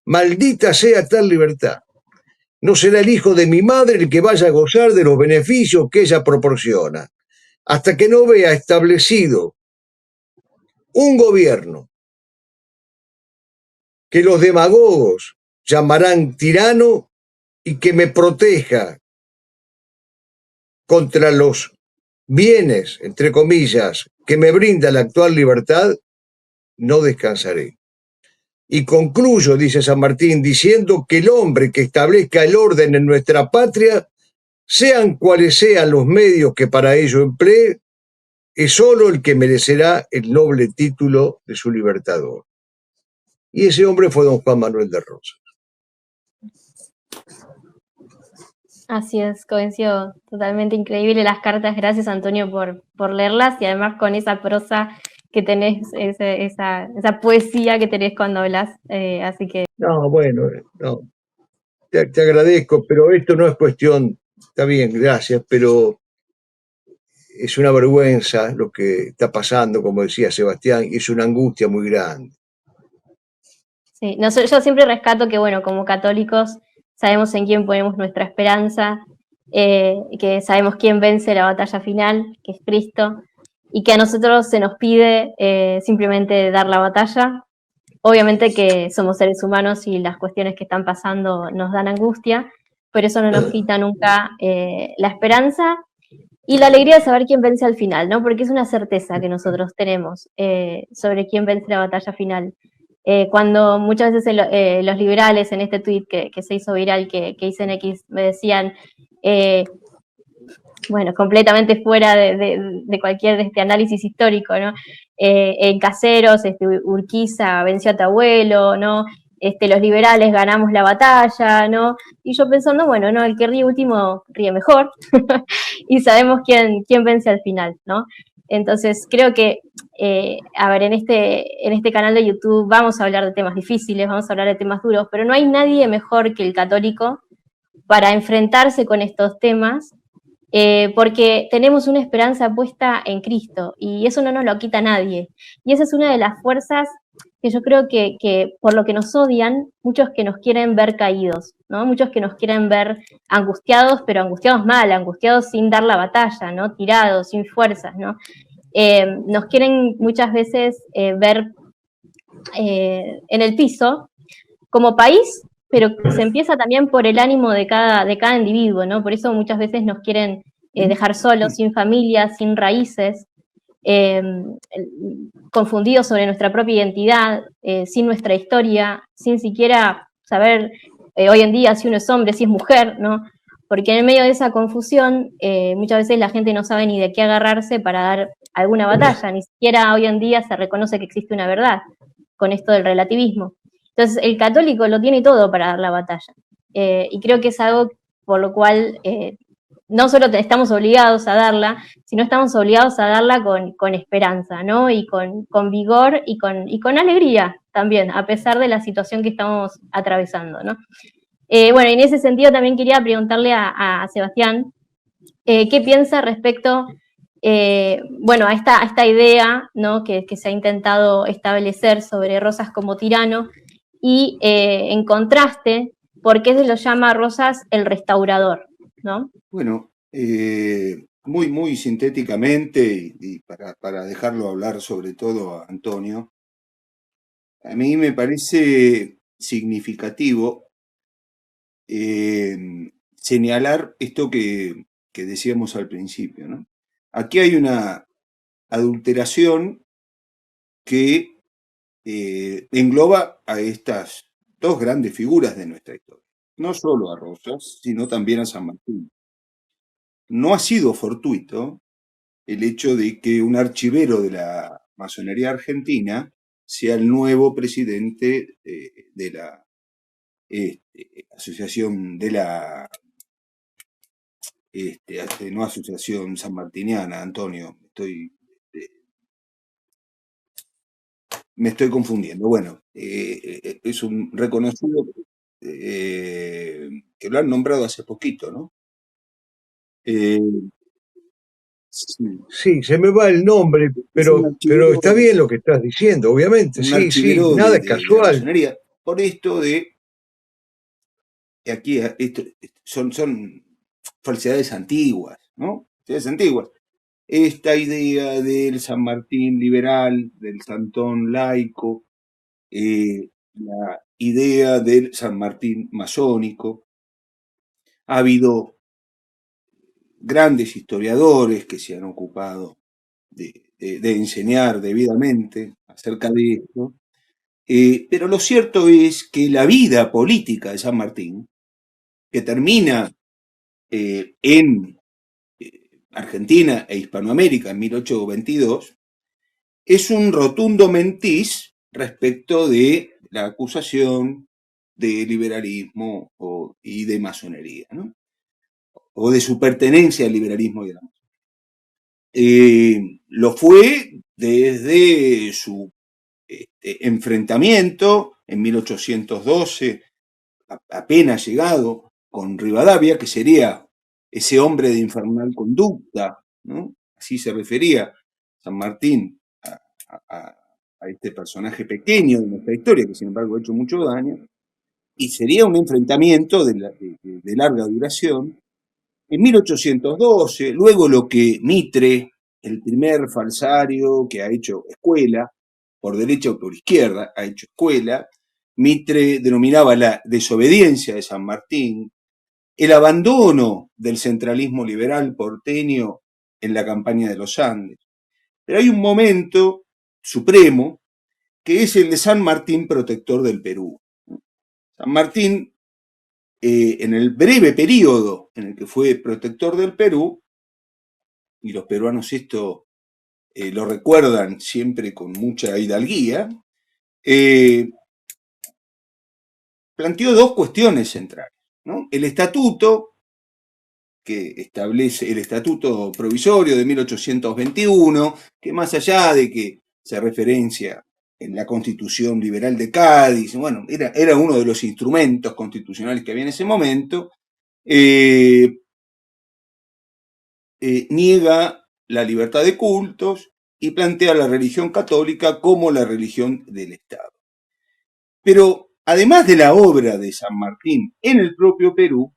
Maldita sea tal libertad. No será el hijo de mi madre el que vaya a gozar de los beneficios que ella proporciona, hasta que no vea establecido un gobierno que los demagogos llamarán tirano y que me proteja contra los bienes, entre comillas, que me brinda la actual libertad, no descansaré. Y concluyo, dice San Martín, diciendo que el hombre que establezca el orden en nuestra patria, sean cuales sean los medios que para ello emplee, es solo el que merecerá el noble título de su libertador. Y ese hombre fue don Juan Manuel de Rosas. Así es, coincido, totalmente increíble las cartas, gracias Antonio por leerlas y además con esa prosa que tenés, esa poesía que tenés cuando hablas, así que... No, bueno, no, te agradezco, pero esto no es cuestión, está bien, gracias, pero es una vergüenza lo que está pasando, como decía Sebastián, y es una angustia muy grande. Sí, no, yo siempre rescato que, bueno, como católicos sabemos en quién ponemos nuestra esperanza, que sabemos quién vence la batalla final, que es Cristo, y que a nosotros se nos pide simplemente dar la batalla. Obviamente que somos seres humanos y las cuestiones que están pasando nos dan angustia, pero eso no nos quita nunca la esperanza y la alegría de saber quién vence al final, ¿no? Porque es una certeza que nosotros tenemos sobre quién vence la batalla final. Cuando muchas veces los liberales en este tuit que se hizo viral, que hice en X, me decían, bueno, completamente fuera de cualquier análisis histórico, ¿no? En Caseros, Urquiza venció a tu abuelo, ¿no? Los liberales ganamos la batalla, ¿no? Y yo pensando, bueno, no, el que ríe último ríe mejor, y sabemos quién vence al final, ¿no? Entonces, creo que, a ver, en este canal de YouTube vamos a hablar de temas difíciles, vamos a hablar de temas duros, pero no hay nadie mejor que el católico para enfrentarse con estos temas, porque tenemos una esperanza puesta en Cristo, y eso no nos lo quita nadie. Y esa es una de las fuerzas que yo creo que por lo que nos odian, muchos que nos quieren ver caídos, ¿no? Muchos que nos quieren ver angustiados, pero angustiados mal, angustiados sin dar la batalla, ¿no? Tirados, sin fuerzas, ¿no? Nos quieren muchas veces ver en el piso como país, pero se empieza también por el ánimo de cada individuo, ¿no? Por eso muchas veces nos quieren dejar solos, sin familia, sin raíces, confundidos sobre nuestra propia identidad, sin nuestra historia, sin siquiera saber hoy en día si uno es hombre, si es mujer, ¿no? Porque en el medio de esa confusión muchas veces la gente no sabe ni de qué agarrarse para dar alguna batalla, ni siquiera hoy en día se reconoce que existe una verdad con esto del relativismo. Entonces el católico lo tiene todo para dar la batalla, y creo que es algo por lo cual no solo estamos obligados a darla, sino estamos obligados a darla con esperanza, ¿no? Y con vigor y con alegría también, a pesar de la situación que estamos atravesando, ¿no? Bueno, en ese sentido también quería preguntarle a Sebastián qué piensa respecto, bueno, a esta idea, ¿no? que se ha intentado establecer sobre Rosas como tirano, y en contraste, ¿por qué se lo llama Rosas el restaurador, ¿no? Bueno, muy, muy sintéticamente, y para dejarlo hablar sobre todo a Antonio, a mí me parece significativo señalar esto que decíamos al principio, ¿no? Aquí hay una adulteración que engloba a estas dos grandes figuras de nuestra historia, no solo a Rosas, sino también a San Martín. No ha sido fortuito el hecho de que un archivero de la masonería argentina sea el nuevo presidente de la asociación de la no asociación sanmartiniana, Antonio, me estoy confundiendo. Bueno, es un reconocido que lo han nombrado hace poquito, ¿no? Sí. Sí, se me va el nombre, pero está bien lo que estás diciendo, obviamente. Sí, sí, nada es de la casual. masonería. Por esto de aquí son falsedades antiguas, ¿no? Falsedades antiguas. Esta idea del San Martín liberal, del Santón laico, la idea del San Martín masónico. Ha habido grandes historiadores que se han ocupado de enseñar debidamente acerca de esto, pero lo cierto es que la vida política de San Martín, que termina en Argentina e Hispanoamérica en 1822, es un rotundo mentís respecto de la acusación de liberalismo y de masonería, ¿no? O de su pertenencia al liberalismo y a la masonería. Lo fue desde su enfrentamiento en 1812, apenas llegado, con Rivadavia, que sería ese hombre de infernal conducta, ¿no? Así se refería San Martín a este personaje pequeño de nuestra historia, que sin embargo ha hecho mucho daño, y sería un enfrentamiento de larga duración. En 1812, luego lo que Mitre, el primer falsario que ha hecho escuela, por derecha o por izquierda, ha hecho escuela, Mitre denominaba la desobediencia de San Martín, el abandono del centralismo liberal porteño en la campaña de los Andes. Pero hay un momento supremo que es el de San Martín, protector del Perú. San Martín, en el breve periodo en el que fue protector del Perú, y los peruanos esto lo recuerdan siempre con mucha hidalguía, planteó dos cuestiones centrales, ¿no? El estatuto, que establece el estatuto provisorio de 1821, que más allá de que se referencia en la Constitución Liberal de Cádiz, bueno, era uno de los instrumentos constitucionales que había en ese momento, niega la libertad de cultos y plantea la religión católica como la religión del Estado. Pero además de la obra de San Martín en el propio Perú,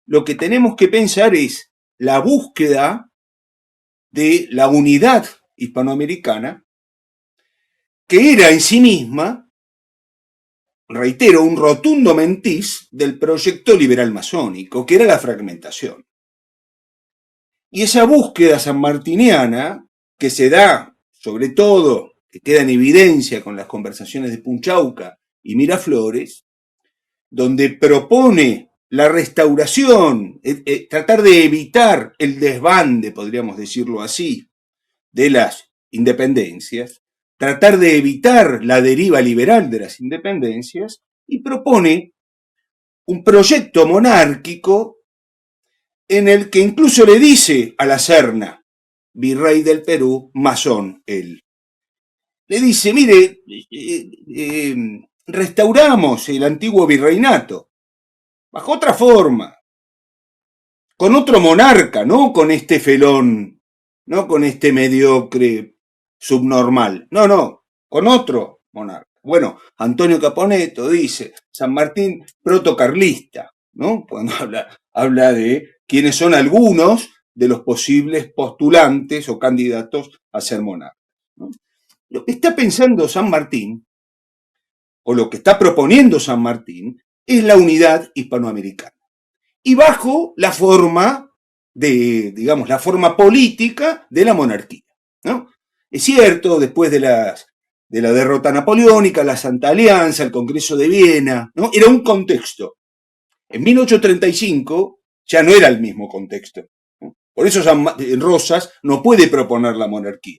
lo que tenemos que pensar es la búsqueda de la unidad hispanoamericana, que era en sí misma, reitero, un rotundo mentís del proyecto liberal masónico, que era la fragmentación. Y esa búsqueda sanmartiniana, que se da, sobre todo, que queda en evidencia con las conversaciones de Punchauca y Miraflores, donde propone la restauración, tratar de evitar el desbande, podríamos decirlo así, de las independencias, tratar de evitar la deriva liberal de las independencias, y propone un proyecto monárquico en el que incluso le dice a la Serna, virrey del Perú, masón él, le dice, mire, restauramos el antiguo virreinato, bajo otra forma, con otro monarca, no con este felón, no con este mediocre subnormal, no, con otro monarca. Bueno, Antonio Caponeto dice, San Martín protocarlista, ¿no? Cuando habla de quiénes son algunos de los posibles postulantes o candidatos a ser monarcas, ¿no? Lo que está pensando San Martín, o lo que está proponiendo San Martín, es la unidad hispanoamericana. Y bajo la forma de, digamos, la forma política de la monarquía, ¿no? Es cierto, después de la derrota napoleónica, la Santa Alianza, el Congreso de Viena, ¿no? Era un contexto. En 1835 ya no era el mismo contexto, ¿no? Por eso Rosas no puede proponer la monarquía.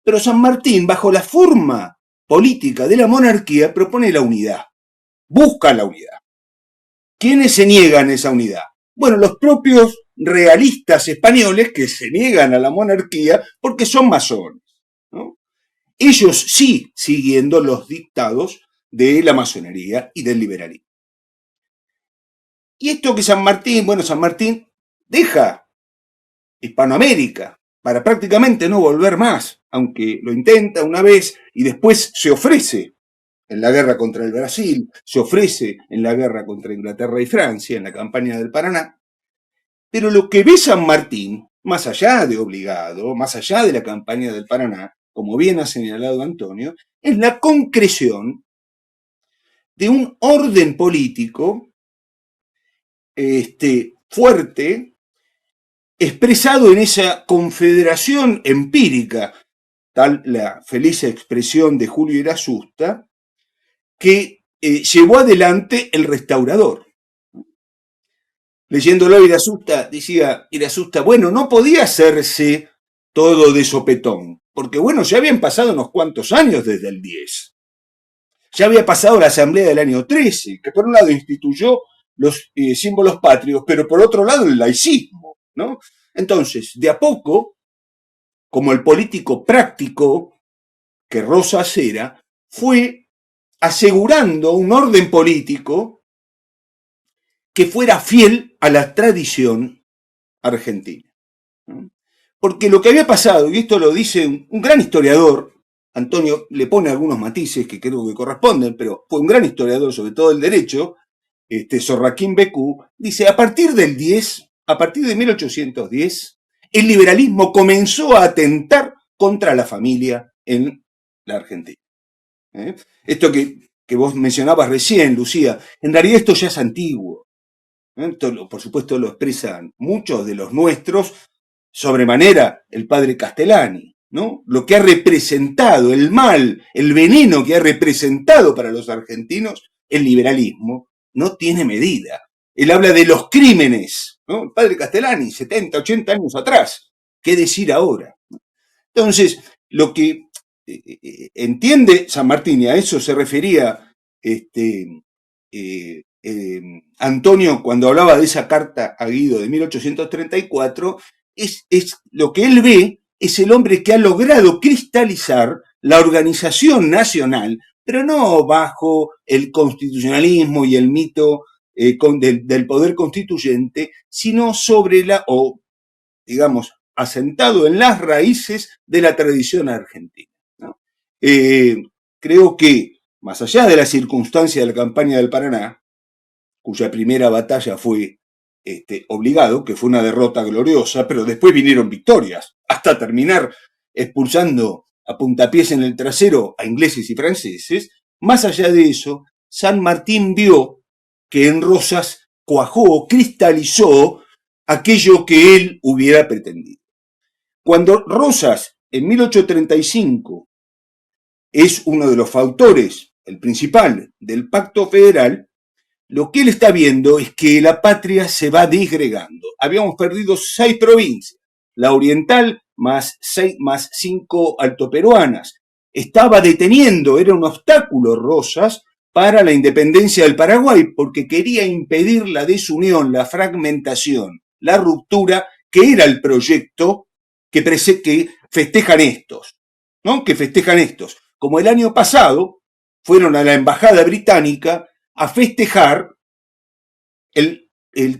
Pero San Martín, bajo la forma política de la monarquía, propone la unidad, busca la unidad. ¿Quiénes se niegan a esa unidad? Bueno, los propios realistas españoles que se niegan a la monarquía porque son masones, ¿no? Ellos sí siguiendo los dictados de la masonería y del liberalismo. Y esto que San Martín deja Hispanoamérica para prácticamente no volver más, aunque lo intenta una vez y después se ofrece en la guerra contra el Brasil, se ofrece en la guerra contra Inglaterra y Francia, en la campaña del Paraná. Pero lo que ve San Martín, más allá de obligado, más allá de la campaña del Paraná, como bien ha señalado Antonio, es la concreción de un orden político fuerte, expresado en esa confederación empírica, tal la feliz expresión de Julio Irasusta, que llevó adelante el restaurador. Leyéndolo decía Irasusta, bueno, no podía hacerse todo de sopetón, porque bueno, ya habían pasado unos cuantos años desde el 10. Ya había pasado la asamblea del año 13, que por un lado instituyó los símbolos patrios, pero por otro lado el laicismo, ¿no? Entonces, de a poco, como el político práctico que Rosas era, fue asegurando un orden político que fuera fiel a la tradición argentina. Porque lo que había pasado, y esto lo dice un gran historiador, Antonio le pone algunos matices que creo que corresponden, pero fue un gran historiador, sobre todo el derecho, Sorraquín Becú, dice, a partir de 1810, el liberalismo comenzó a atentar contra la familia en la Argentina. Esto que vos mencionabas recién, Lucía, en realidad esto ya es antiguo. Esto, por supuesto, lo expresan muchos de los nuestros, sobremanera el padre Castellani, ¿no? Lo que ha representado, el mal, el veneno que ha representado para los argentinos el liberalismo, no tiene medida. Él habla de los crímenes, ¿no? El padre Castellani, 70, 80 años atrás. ¿Qué decir ahora? Entonces, lo que entiende San Martín, y a eso se refería Antonio cuando hablaba de esa carta a Guido de 1834, es lo que él ve es el hombre que ha logrado cristalizar la organización nacional, pero no bajo el constitucionalismo y el mito del poder constituyente, sino sobre digamos, asentado en las raíces de la tradición argentina, ¿no? Creo que, más allá de la circunstancia de la campaña del Paraná, cuya primera batalla fue obligado, que fue una derrota gloriosa, pero después vinieron victorias, hasta terminar expulsando a puntapiés en el trasero a ingleses y franceses. Más allá de eso, San Martín vio que en Rosas cuajó, cristalizó aquello que él hubiera pretendido. Cuando Rosas, en 1835, es uno de los autores, el principal, del Pacto Federal, lo que él está viendo es que la patria se va disgregando. Habíamos perdido 6 provincias, la oriental más 5 altoperuanas. Estaba deteniendo, era un obstáculo Rosas para la independencia del Paraguay, porque quería impedir la desunión, la fragmentación, la ruptura, que era el proyecto que festejan estos, ¿no? Que festejan estos. Como el año pasado fueron a la embajada británica a festejar el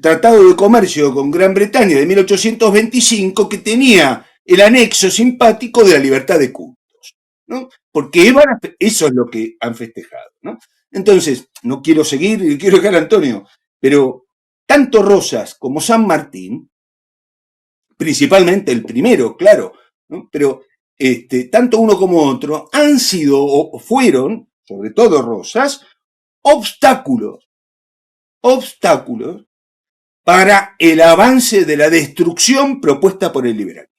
Tratado de Comercio con Gran Bretaña de 1825, que tenía el anexo simpático de la libertad de cultos, ¿no? Porque eso es lo que han festejado, ¿no? Entonces, no quiero seguir, quiero dejar a Antonio, pero tanto Rosas como San Martín, principalmente el primero, claro, ¿no? Pero tanto uno como otro han sido o fueron, sobre todo Rosas, obstáculos para el avance de la destrucción propuesta por el liberalismo.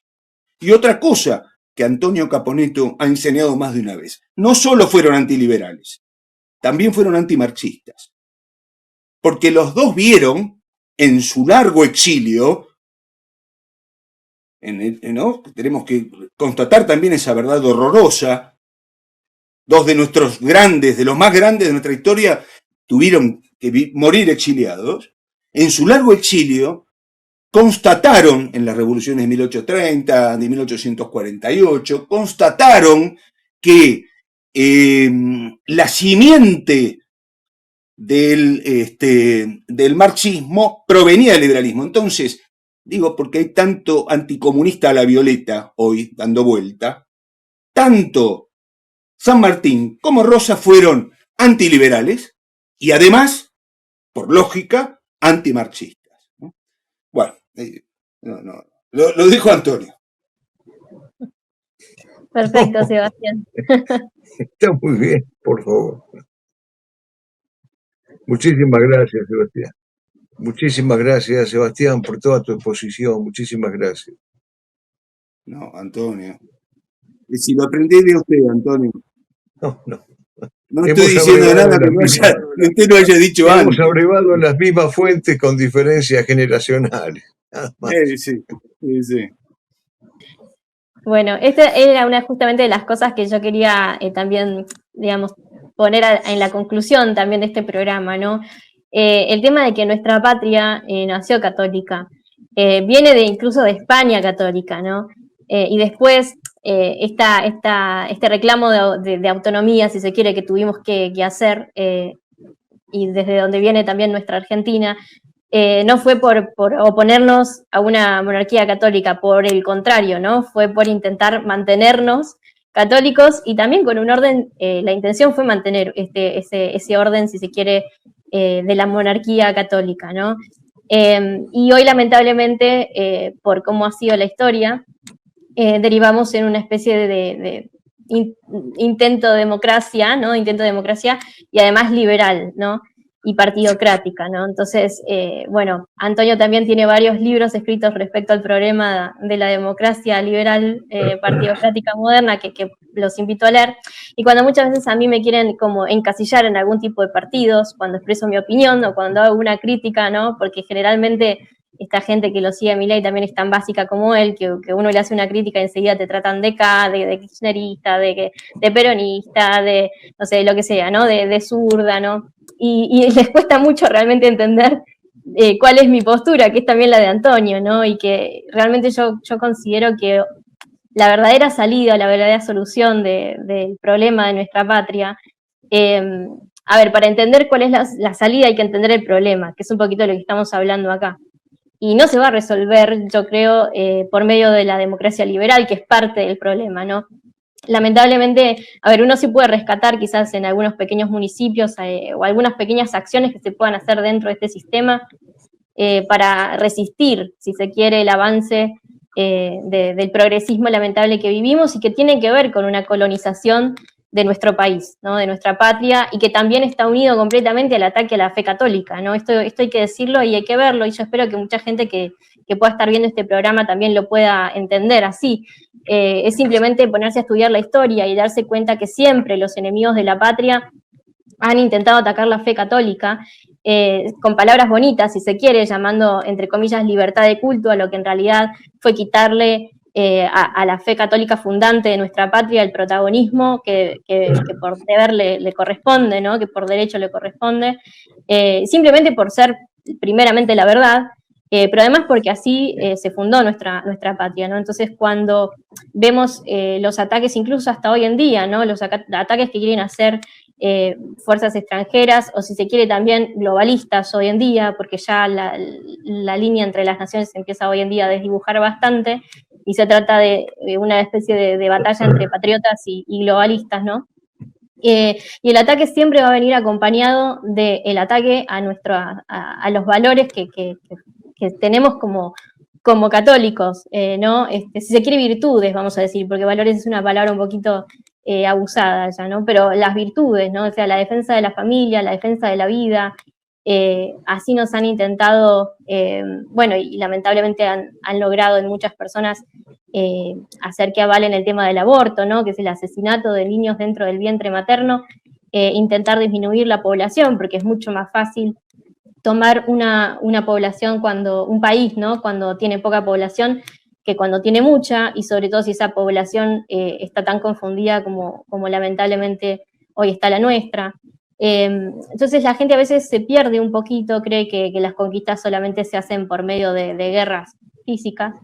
Y otra cosa que Antonio Caponetto ha enseñado más de una vez, no solo fueron antiliberales, también fueron antimarxistas, porque los dos vieron en su largo exilio, ¿no? Tenemos que constatar también esa verdad horrorosa. Dos de nuestros grandes, de los más grandes de nuestra historia, tuvieron que morir exiliados. En su largo exilio, constataron en las revoluciones de 1830, de 1848, constataron que la simiente del marxismo provenía del liberalismo. Entonces, digo, porque hay tanto anticomunista a la violeta hoy dando vuelta, tanto San Martín como Rosas fueron antiliberales y además, por lógica, antimarxistas, ¿no? Bueno, lo dijo Antonio. Perfecto, Sebastián. Está muy bien, por favor. Muchísimas gracias, Sebastián. Muchísimas gracias, Sebastián, por toda tu exposición. Muchísimas gracias. No, Antonio. Si lo aprendí de usted, Antonio. No estoy diciendo nada que usted no haya dicho antes. Hemos abrevado en las mismas fuentes con diferencias generacionales. Sí. Bueno, esta era una justamente de las cosas que yo quería también, digamos, poner en la conclusión también de este programa, ¿no? El tema de que nuestra patria nació católica, viene incluso de España católica, ¿no? Y después este reclamo de autonomía, si se quiere, que tuvimos que hacer, y desde donde viene también nuestra Argentina, no fue por oponernos a una monarquía católica, por el contrario, ¿no? Fue por intentar mantenernos católicos y también con un orden, la intención fue mantener ese orden, si se quiere, de la monarquía católica, ¿no? Y hoy, lamentablemente, por cómo ha sido la historia, derivamos en una especie de intento de democracia, ¿no? Intento de democracia y además liberal, ¿no? Y partidocrática, ¿no? Entonces, bueno, Antonio también tiene varios libros escritos respecto al problema de la democracia liberal, partidocrática moderna, que los invito a leer. Y cuando muchas veces a mí me quieren como encasillar en algún tipo de partidos, cuando expreso mi opinión o cuando hago una crítica, ¿no? Porque generalmente esta gente que lo sigue a Milei también es tan básica como él, que uno le hace una crítica y enseguida te tratan de kirchnerista, de peronista, de, no sé, lo que sea, ¿no? De zurda, ¿no? Y les cuesta mucho realmente entender cuál es mi postura, que es también la de Antonio, ¿no? Y que realmente yo considero que la verdadera salida, la verdadera solución del problema de nuestra patria, a ver, para entender cuál es la salida hay que entender el problema, que es un poquito de lo que estamos hablando acá. Y no se va a resolver, yo creo, por medio de la democracia liberal, que es parte del problema, ¿no? Lamentablemente, a ver, uno sí puede rescatar quizás en algunos pequeños municipios o algunas pequeñas acciones que se puedan hacer dentro de este sistema para resistir, si se quiere, el avance del progresismo lamentable que vivimos y que tiene que ver con una colonización de nuestro país, ¿no? De nuestra patria, y que también está unido completamente al ataque a la fe católica, ¿no? Esto hay que decirlo y hay que verlo, y yo espero que mucha gente que que pueda estar viendo este programa también lo pueda entender así. Es simplemente ponerse a estudiar la historia y darse cuenta que siempre los enemigos de la patria han intentado atacar la fe católica, con palabras bonitas, si se quiere, llamando, entre comillas, libertad de culto a lo que en realidad fue quitarle a la fe católica fundante de nuestra patria el protagonismo que por deber le corresponde, ¿no? Que por derecho le corresponde, simplemente por ser primeramente la verdad, pero además porque así se fundó nuestra patria, ¿no? Entonces, cuando vemos los ataques, incluso hasta hoy en día, ¿no? Los ataques que quieren hacer fuerzas extranjeras, o si se quiere también globalistas hoy en día, porque ya la línea entre las naciones se empieza hoy en día a desdibujar bastante, y se trata de una especie de batalla entre patriotas y globalistas, ¿no? Y el ataque siempre va a venir acompañado del ataque a los valores que tenemos como católicos, ¿no? Si se quiere virtudes, vamos a decir, porque valores es una palabra un poquito abusada ya, ¿no? Pero las virtudes, ¿no? O sea, la defensa de la familia, la defensa de la vida, así nos han intentado, bueno, y lamentablemente han logrado en muchas personas hacer que avalen el tema del aborto, ¿no? Que es el asesinato de niños dentro del vientre materno, intentar disminuir la población, porque es mucho más fácil tomar una población un país, ¿no? Cuando tiene poca población, que cuando tiene mucha, y sobre todo si esa población está tan confundida como lamentablemente hoy está la nuestra. Entonces la gente a veces se pierde un poquito, cree que las conquistas solamente se hacen por medio de guerras físicas,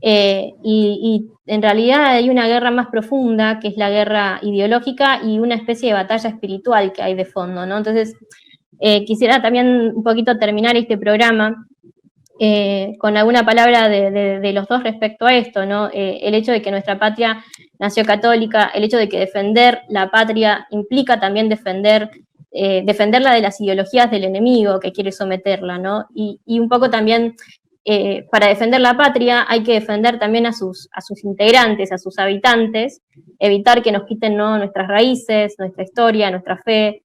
y en realidad hay una guerra más profunda, que es la guerra ideológica, y una especie de batalla espiritual que hay de fondo, ¿no? Entonces, quisiera también un poquito terminar este programa con alguna palabra de los dos respecto a esto, ¿no? El hecho de que nuestra patria nació católica, el hecho de que defender la patria implica también defenderla de las ideologías del enemigo que quiere someterla, ¿no? Y un poco también, para defender la patria hay que defender también a sus integrantes, a sus habitantes, evitar que nos quiten, ¿no? Nuestras raíces, nuestra historia, nuestra fe,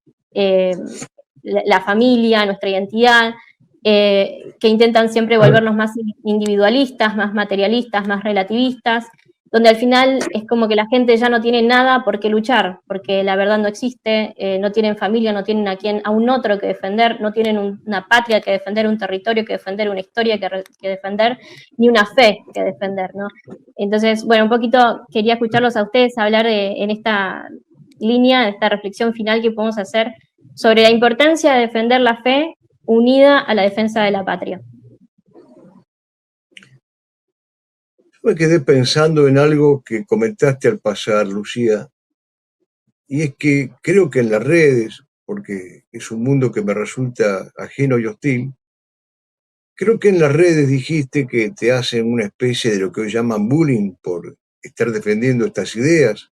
la familia, nuestra identidad, que intentan siempre volvernos más individualistas, más materialistas, más relativistas, donde al final es como que la gente ya no tiene nada por qué luchar, porque la verdad no existe, no tienen familia, no tienen a un otro que defender, no tienen una patria que defender, un territorio que defender, una historia que defender, ni una fe que defender, ¿no? Entonces, bueno, un poquito quería escucharlos a ustedes hablar en esta línea, en esta reflexión final que podemos hacer sobre la importancia de defender la fe unida a la defensa de la patria. Me quedé pensando en algo que comentaste al pasar, Lucía, y es que creo que en las redes, porque es un mundo que me resulta ajeno y hostil, creo que en las redes dijiste que te hacen una especie de lo que hoy llaman bullying por estar defendiendo estas ideas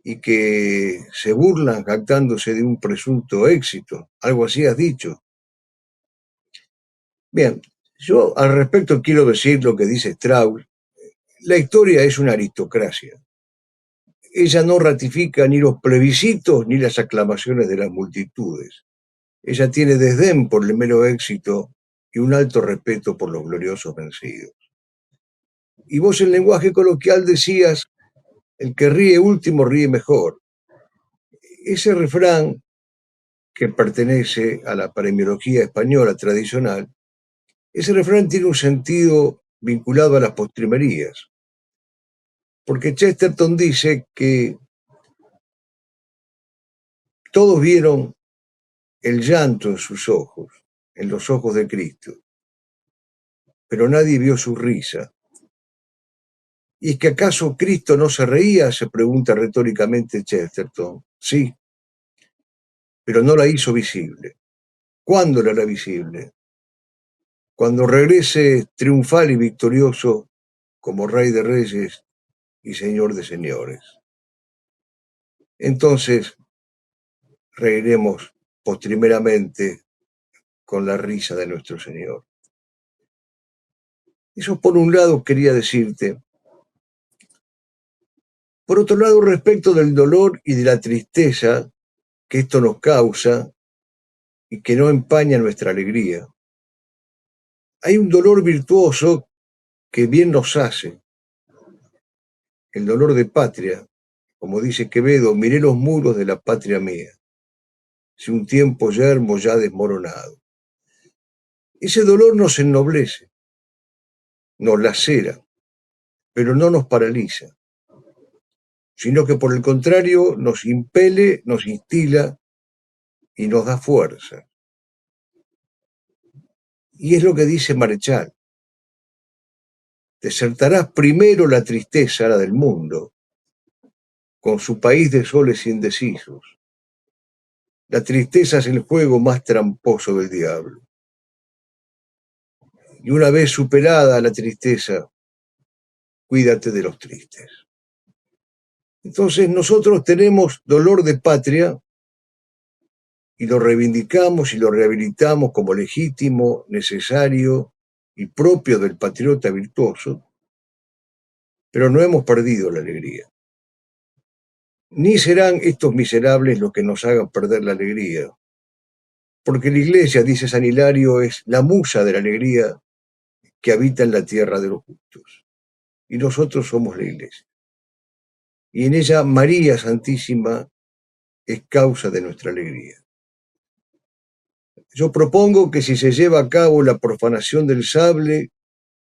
y que se burlan jactándose de un presunto éxito. Algo así has dicho. Bien, yo al respecto quiero decir lo que dice Strauss. La historia es una aristocracia. Ella no ratifica ni los plebiscitos ni las aclamaciones de las multitudes. Ella tiene desdén por el mero éxito y un alto respeto por los gloriosos vencidos. Y vos en lenguaje coloquial decías, el que ríe último ríe mejor. Ese refrán, que pertenece a la paremiología española tradicional, ese refrán tiene un sentido vinculado a las postrimerías. Porque Chesterton dice que todos vieron el llanto en sus ojos, en los ojos de Cristo, pero nadie vio su risa. ¿Y es que acaso Cristo no se reía?, se pregunta retóricamente Chesterton. Sí, pero no la hizo visible. ¿Cuándo la hará visible? Cuando regrese triunfal y victorioso como Rey de Reyes y Señor de Señores. Entonces reiremos postrimeramente con la risa de nuestro Señor. Eso por un lado quería decirte. Por otro lado, respecto del dolor y de la tristeza que esto nos causa y que no empaña nuestra alegría, hay un dolor virtuoso que bien nos hace, el dolor de patria. Como dice Quevedo, miré los muros de la patria mía, si un tiempo yermo ya desmoronado. Ese dolor nos ennoblece, nos lacera, pero no nos paraliza, sino que por el contrario nos impele, nos instila y nos da fuerza. Y es lo que dice Marechal: desertarás primero la tristeza, la del mundo, con su país de soles indecisos. La tristeza es el juego más tramposo del diablo. Y una vez superada la tristeza, cuídate de los tristes. Entonces nosotros tenemos dolor de patria y lo reivindicamos y lo rehabilitamos como legítimo, necesario y propio del patriota virtuoso, pero no hemos perdido la alegría. Ni serán estos miserables los que nos hagan perder la alegría, porque la iglesia, dice San Hilario, es la musa de la alegría que habita en la tierra de los justos. Y nosotros somos la iglesia. Y en ella María Santísima es causa de nuestra alegría. Yo propongo que si se lleva a cabo la profanación del sable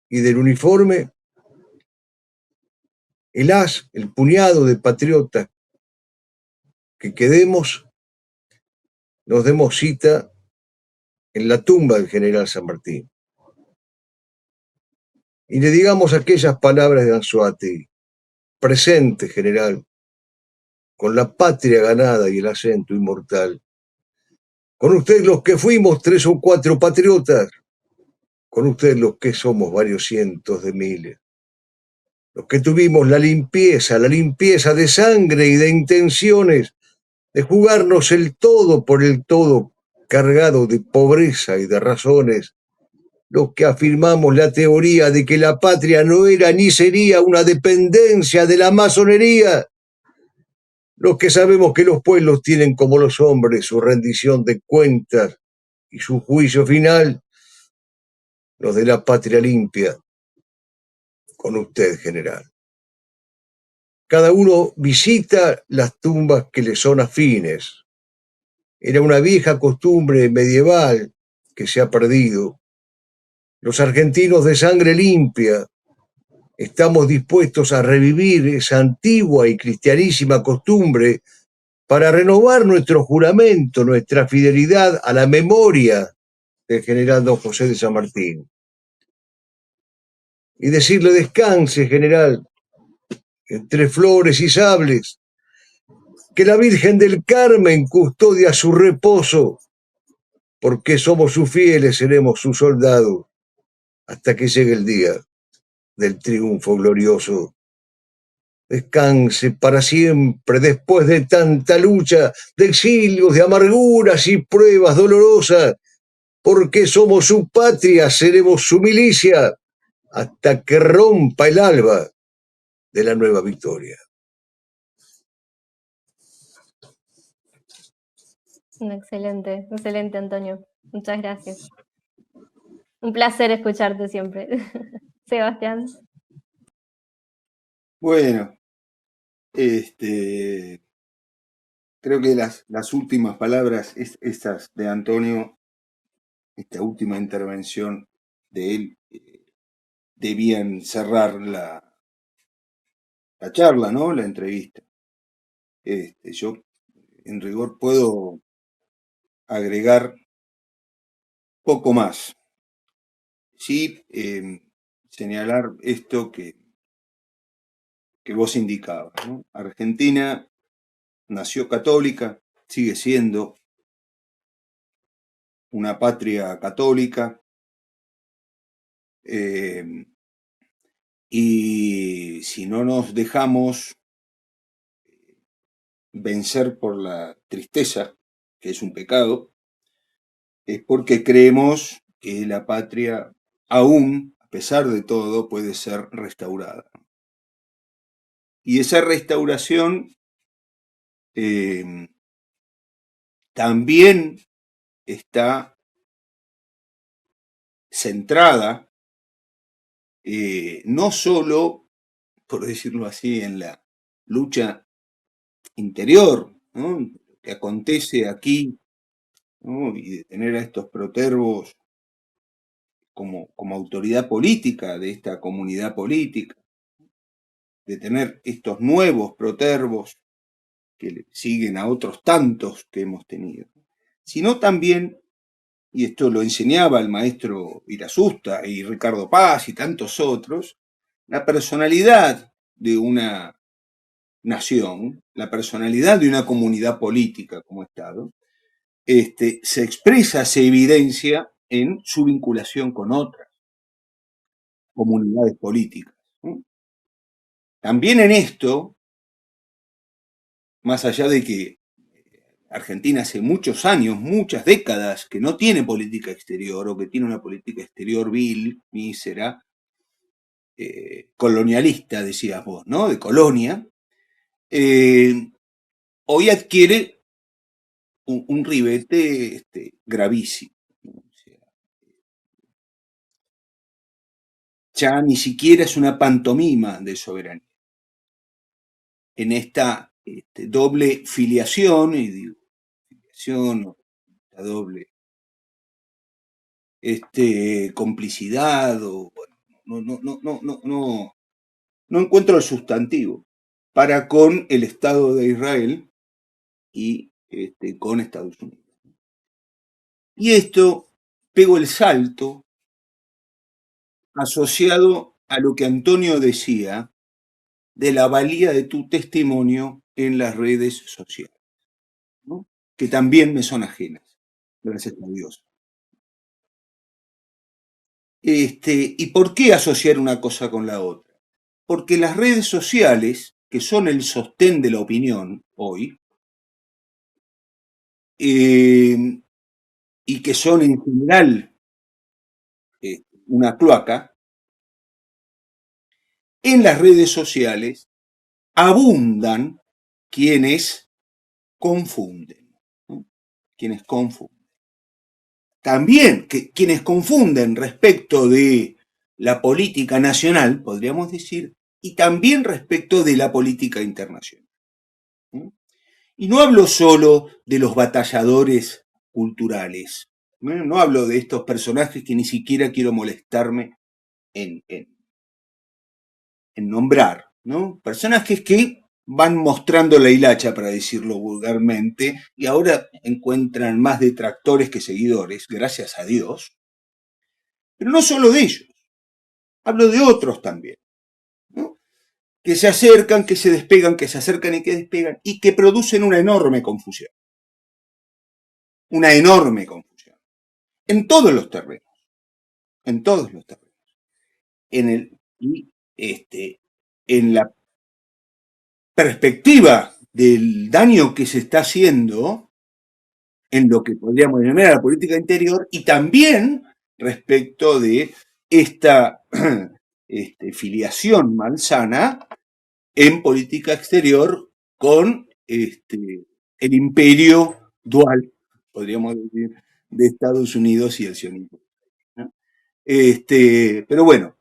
y del uniforme, el haz, el puñado de patriotas que quedemos, nos demos cita en la tumba del general San Martín. Y le digamos aquellas palabras de Anzoátegui: presente, general, con la patria ganada y el acento inmortal. Con usted los que fuimos 3 o 4 patriotas, con usted los que somos varios cientos de miles. Los que tuvimos la limpieza de sangre y de intenciones, de jugarnos el todo por el todo, cargado de pobreza y de razones. Los que afirmamos la teoría de que la patria no era ni sería una dependencia de la masonería. Los que sabemos que los pueblos tienen como los hombres su rendición de cuentas y su juicio final. Los de la patria limpia, con usted, general. Cada uno visita las tumbas que le son afines. Era una vieja costumbre medieval que se ha perdido. Los argentinos de sangre limpia estamos dispuestos a revivir esa antigua y cristianísima costumbre para renovar nuestro juramento, nuestra fidelidad a la memoria del general don José de San Martín. Y decirle: descanse, general, entre flores y sables, que la Virgen del Carmen custodia su reposo, porque somos sus fieles, seremos sus soldados, hasta que llegue el día del triunfo glorioso. Descanse para siempre después de tanta lucha, de exilios, de amarguras y pruebas dolorosas, porque somos su patria, seremos su milicia, hasta que rompa el alba de la nueva victoria. Excelente, excelente, Antonio. Muchas gracias. Un placer escucharte siempre. Sebastián. Bueno, creo que las últimas palabras, estas de Antonio, esta última intervención de él, debían cerrar la charla, ¿no? La entrevista. Yo, en rigor, puedo agregar poco más. Sí, señalar esto que vos indicabas, ¿no? Argentina nació católica, sigue siendo una patria católica, y si no nos dejamos vencer por la tristeza, que es un pecado, es porque creemos que la patria aún, a pesar de todo, puede ser restaurada. Y esa restauración también está centrada no solo, por decirlo así, en la lucha interior, ¿no?, que acontece aquí, ¿no?, y de tener a estos protervos como autoridad política de esta comunidad política, de tener estos nuevos protervos que le siguen a otros tantos que hemos tenido, sino también, y esto lo enseñaba el maestro Irasusta y Ricardo Paz y tantos otros, la personalidad de una nación, la personalidad de una comunidad política como Estado, se expresa, se evidencia en su vinculación con otras comunidades políticas, ¿no? También en esto, más allá de que Argentina hace muchos años, muchas décadas, que no tiene política exterior o que tiene una política exterior vil, mísera, colonialista, decías vos, ¿no?, de colonia, hoy adquiere un ribete gravísimo. O sea, ya ni siquiera es una pantomima de soberanía. En esta doble filiación, y digo, filiación, la doble complicidad, o bueno, no encuentro el sustantivo para con el Estado de Israel y con Estados Unidos. Y esto pego el salto asociado a lo que Antonio decía de la valía de tu testimonio en las redes sociales, ¿no?, que también me son ajenas, gracias a Dios. ¿Y por qué asociar una cosa con la otra? Porque las redes sociales, que son el sostén de la opinión hoy, y que son en general una cloaca, en las redes sociales abundan quienes confunden, ¿no?, quienes confunden. También quienes confunden respecto de la política nacional, podríamos decir, y también respecto de la política internacional, ¿no? Y no hablo solo de los batalladores culturales, no hablo de estos personajes que ni siquiera quiero molestarme en nombrar, ¿no? Personajes que van mostrando la hilacha, para decirlo vulgarmente, y ahora encuentran más detractores que seguidores, gracias a Dios. Pero no solo de ellos, hablo de otros también, ¿no?, que se acercan, que se despegan, que se acercan y que despegan, y que producen una enorme confusión. Una enorme confusión. En todos los terrenos. En todos los terrenos. En la perspectiva del daño que se está haciendo en lo que podríamos denominar la política interior, y también respecto de esta filiación malsana en política exterior con el imperio dual, podríamos decir, de Estados Unidos y el sionismo, ¿no? Pero bueno,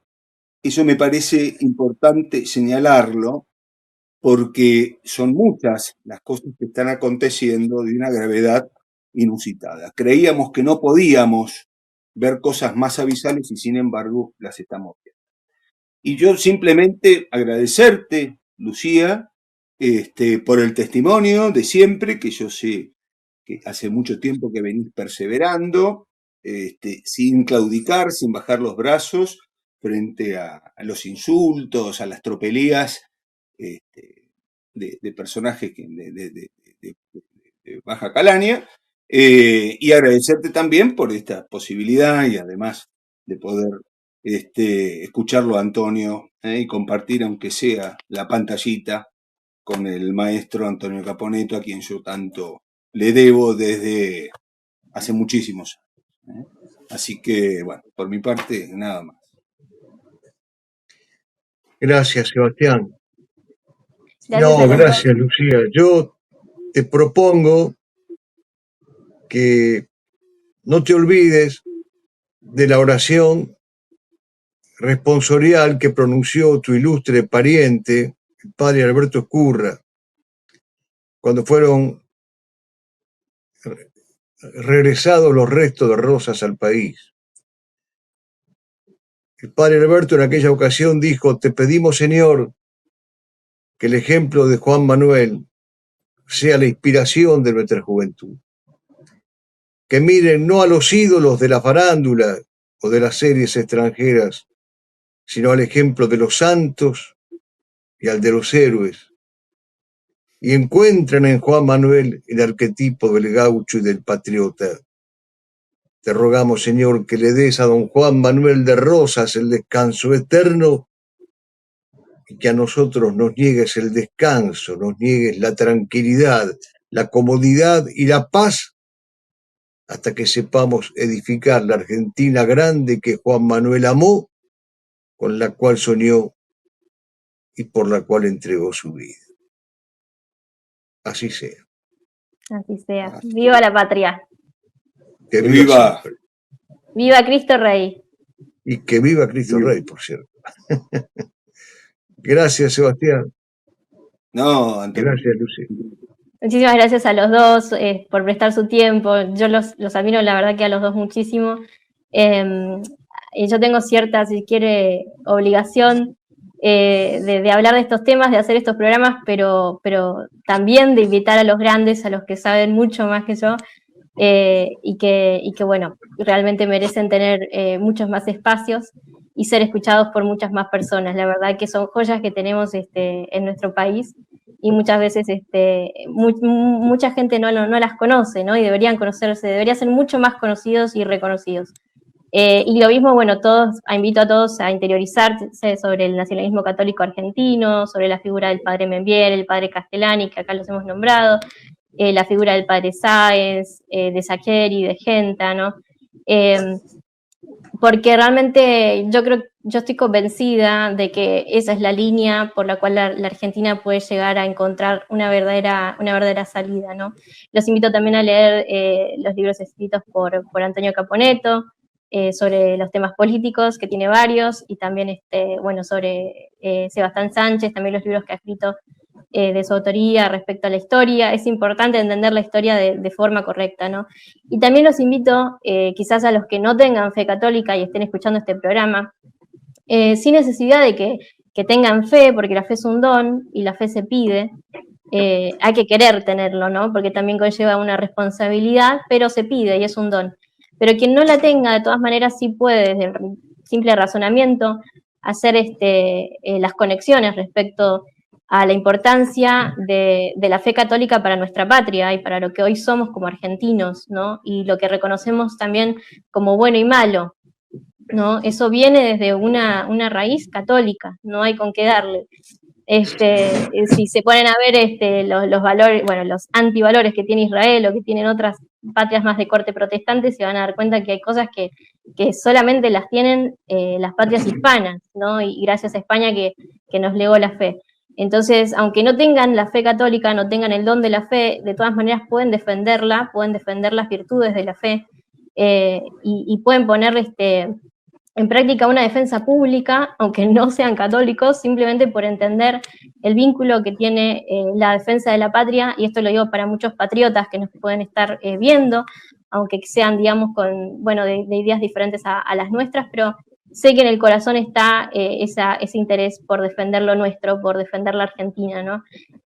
eso me parece importante señalarlo, porque son muchas las cosas que están aconteciendo de una gravedad inusitada. Creíamos que no podíamos ver cosas más abisales y sin embargo las estamos viendo. Y yo simplemente agradecerte, Lucía, por el testimonio de siempre, que yo sé que hace mucho tiempo que venís perseverando, sin claudicar, sin bajar los brazos frente a los insultos, a las tropelías de personajes de baja calaña, y agradecerte también por esta posibilidad y además de poder escucharlo a Antonio y compartir, aunque sea la pantallita, con el maestro Antonio Caponeto, a quien yo tanto le debo desde hace muchísimos años. Así que, bueno, por mi parte, nada más. Gracias, Sebastián. Gracias No, gracias, Lucía. Yo te propongo que no te olvides de la oración responsorial que pronunció tu ilustre pariente, el padre Alberto Escurra, cuando fueron regresados los restos de Rosas al país. El padre Alberto en aquella ocasión dijo: te pedimos, Señor, que el ejemplo de Juan Manuel sea la inspiración de nuestra juventud. Que miren no a los ídolos de la farándula o de las series extranjeras, sino al ejemplo de los santos y al de los héroes, y encuentran en Juan Manuel el arquetipo del gaucho y del patriota. Te rogamos, Señor, que le des a don Juan Manuel de Rosas el descanso eterno, y que a nosotros nos niegues el descanso, nos niegues la tranquilidad, la comodidad y la paz, hasta que sepamos edificar la Argentina grande que Juan Manuel amó, con la cual soñó y por la cual entregó su vida. Así sea. Así sea. ¡Viva la patria! Que viva. Siempre. ¡Viva Cristo Rey! Y que viva Cristo Rey, por cierto. Gracias, Sebastián. No, Antonio. Gracias, Lucy. Muchísimas gracias a los dos por prestar su tiempo. Yo los admiro, la verdad, que a los dos muchísimo. Y yo tengo cierta, si quiere, obligación de hablar de estos temas, de hacer estos programas, pero también de invitar a los grandes, a los que saben mucho más que yo, y que bueno, realmente merecen tener muchos más espacios y ser escuchados por muchas más personas. La verdad que son joyas que tenemos en nuestro país, y muchas veces mucha gente no las conoce, ¿no? Y deberían conocerse, deberían ser mucho más conocidos y reconocidos. Y lo mismo, bueno, invito a todos a interiorizarse sobre el nacionalismo católico argentino, sobre la figura del padre Membiel, el padre Castellani, que acá los hemos nombrado, la figura del padre Sáenz, de Saccheri, de Genta, ¿no? Porque realmente yo estoy convencida de que esa es la línea por la cual la Argentina puede llegar a encontrar una verdadera salida, ¿no? Los invito también a leer los libros escritos por Antonio Caponetto, sobre los temas políticos, que tiene varios, y también sobre Sebastián Sánchez, también los libros que ha escrito de su autoría respecto a la historia. Es importante entender la historia de forma correcta, ¿no? Y también los invito, quizás a los que no tengan fe católica y estén escuchando este programa, sin necesidad de que tengan fe, porque la fe es un don y la fe se pide. Hay que querer tenerlo, ¿no? Porque también conlleva una responsabilidad, pero se pide y es un don. Pero quien no la tenga, de todas maneras, sí puede, desde el simple razonamiento, hacer las conexiones respecto a la importancia de la fe católica para nuestra patria y para lo que hoy somos como argentinos, ¿no? Y lo que reconocemos también como bueno y malo, ¿no? Eso viene desde una raíz católica, no hay con qué darle. Si se ponen a ver los valores, bueno, los antivalores que tiene Israel o que tienen otras patrias más de corte protestante, se van a dar cuenta que hay cosas que solamente las tienen las patrias hispanas, ¿no? Y gracias a España que nos legó la fe. Entonces, aunque no tengan la fe católica, no tengan el don de la fe, de todas maneras pueden defender las virtudes de la fe, y pueden poner en práctica una defensa pública, aunque no sean católicos, simplemente por entender el vínculo que tiene la defensa de la patria, y esto lo digo para muchos patriotas que nos pueden estar viendo, aunque sean, digamos, de ideas diferentes a las nuestras, pero sé que en el corazón está ese interés por defender lo nuestro, por defender la Argentina, ¿no?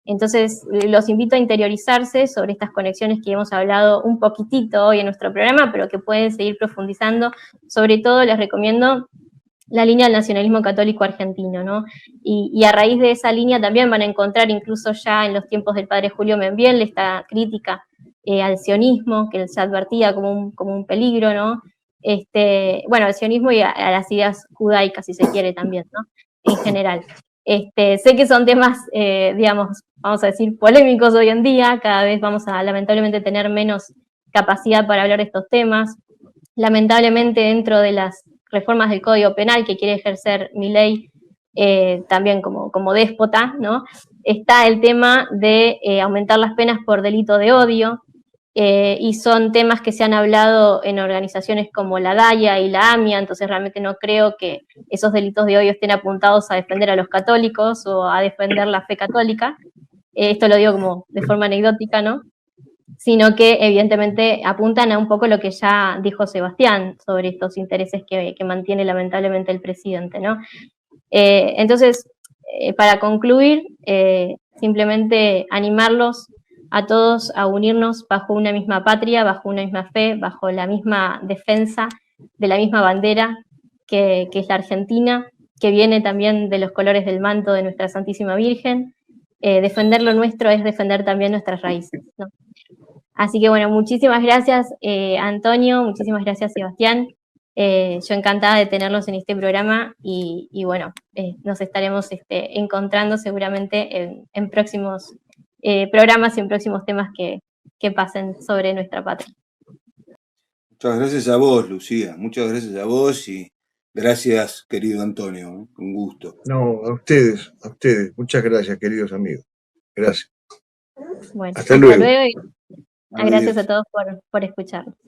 Entonces, los invito a interiorizarse sobre estas conexiones que hemos hablado un poquitito hoy en nuestro programa, pero que pueden seguir profundizando. Sobre todo, les recomiendo la línea del nacionalismo católico argentino, ¿no? Y a raíz de esa línea también van a encontrar, incluso ya en los tiempos del padre Julio Membiel, esta crítica al sionismo, que se advertía como un peligro, ¿no? Al sionismo y a las ideas judaicas, si se quiere también, ¿no? En general. Sé que son temas, digamos, vamos a decir, polémicos hoy en día, cada vez vamos a lamentablemente tener menos capacidad para hablar de estos temas. Lamentablemente, dentro de las reformas del Código Penal que quiere ejercer Milei, también como déspota, ¿no? Está el tema de aumentar las penas por delito de odio, y son temas que se han hablado en organizaciones como la DAIA y la AMIA, entonces realmente no creo que esos delitos de odio estén apuntados a defender a los católicos o a defender la fe católica. Esto lo digo como de forma anecdótica, ¿no? Sino que evidentemente apuntan a un poco lo que ya dijo Sebastián sobre estos intereses que mantiene lamentablemente el presidente, ¿no? Entonces, para concluir, simplemente animarlos a todos a unirnos bajo una misma patria, bajo una misma fe, bajo la misma defensa de la misma bandera que es la Argentina, que viene también de los colores del manto de nuestra Santísima Virgen. Defender lo nuestro es defender también nuestras raíces, ¿no? Así que bueno, muchísimas gracias Antonio, muchísimas gracias Sebastián. Yo encantada de tenerlos en este programa y bueno, nos estaremos encontrando seguramente en próximos programas y en próximos temas que pasen sobre nuestra patria. Muchas gracias a vos, Lucía. Muchas gracias a vos y gracias, querido Antonio. Un gusto. No, a ustedes. Muchas gracias, queridos amigos. Gracias. Bueno, hasta luego. Y gracias a todos por escucharnos.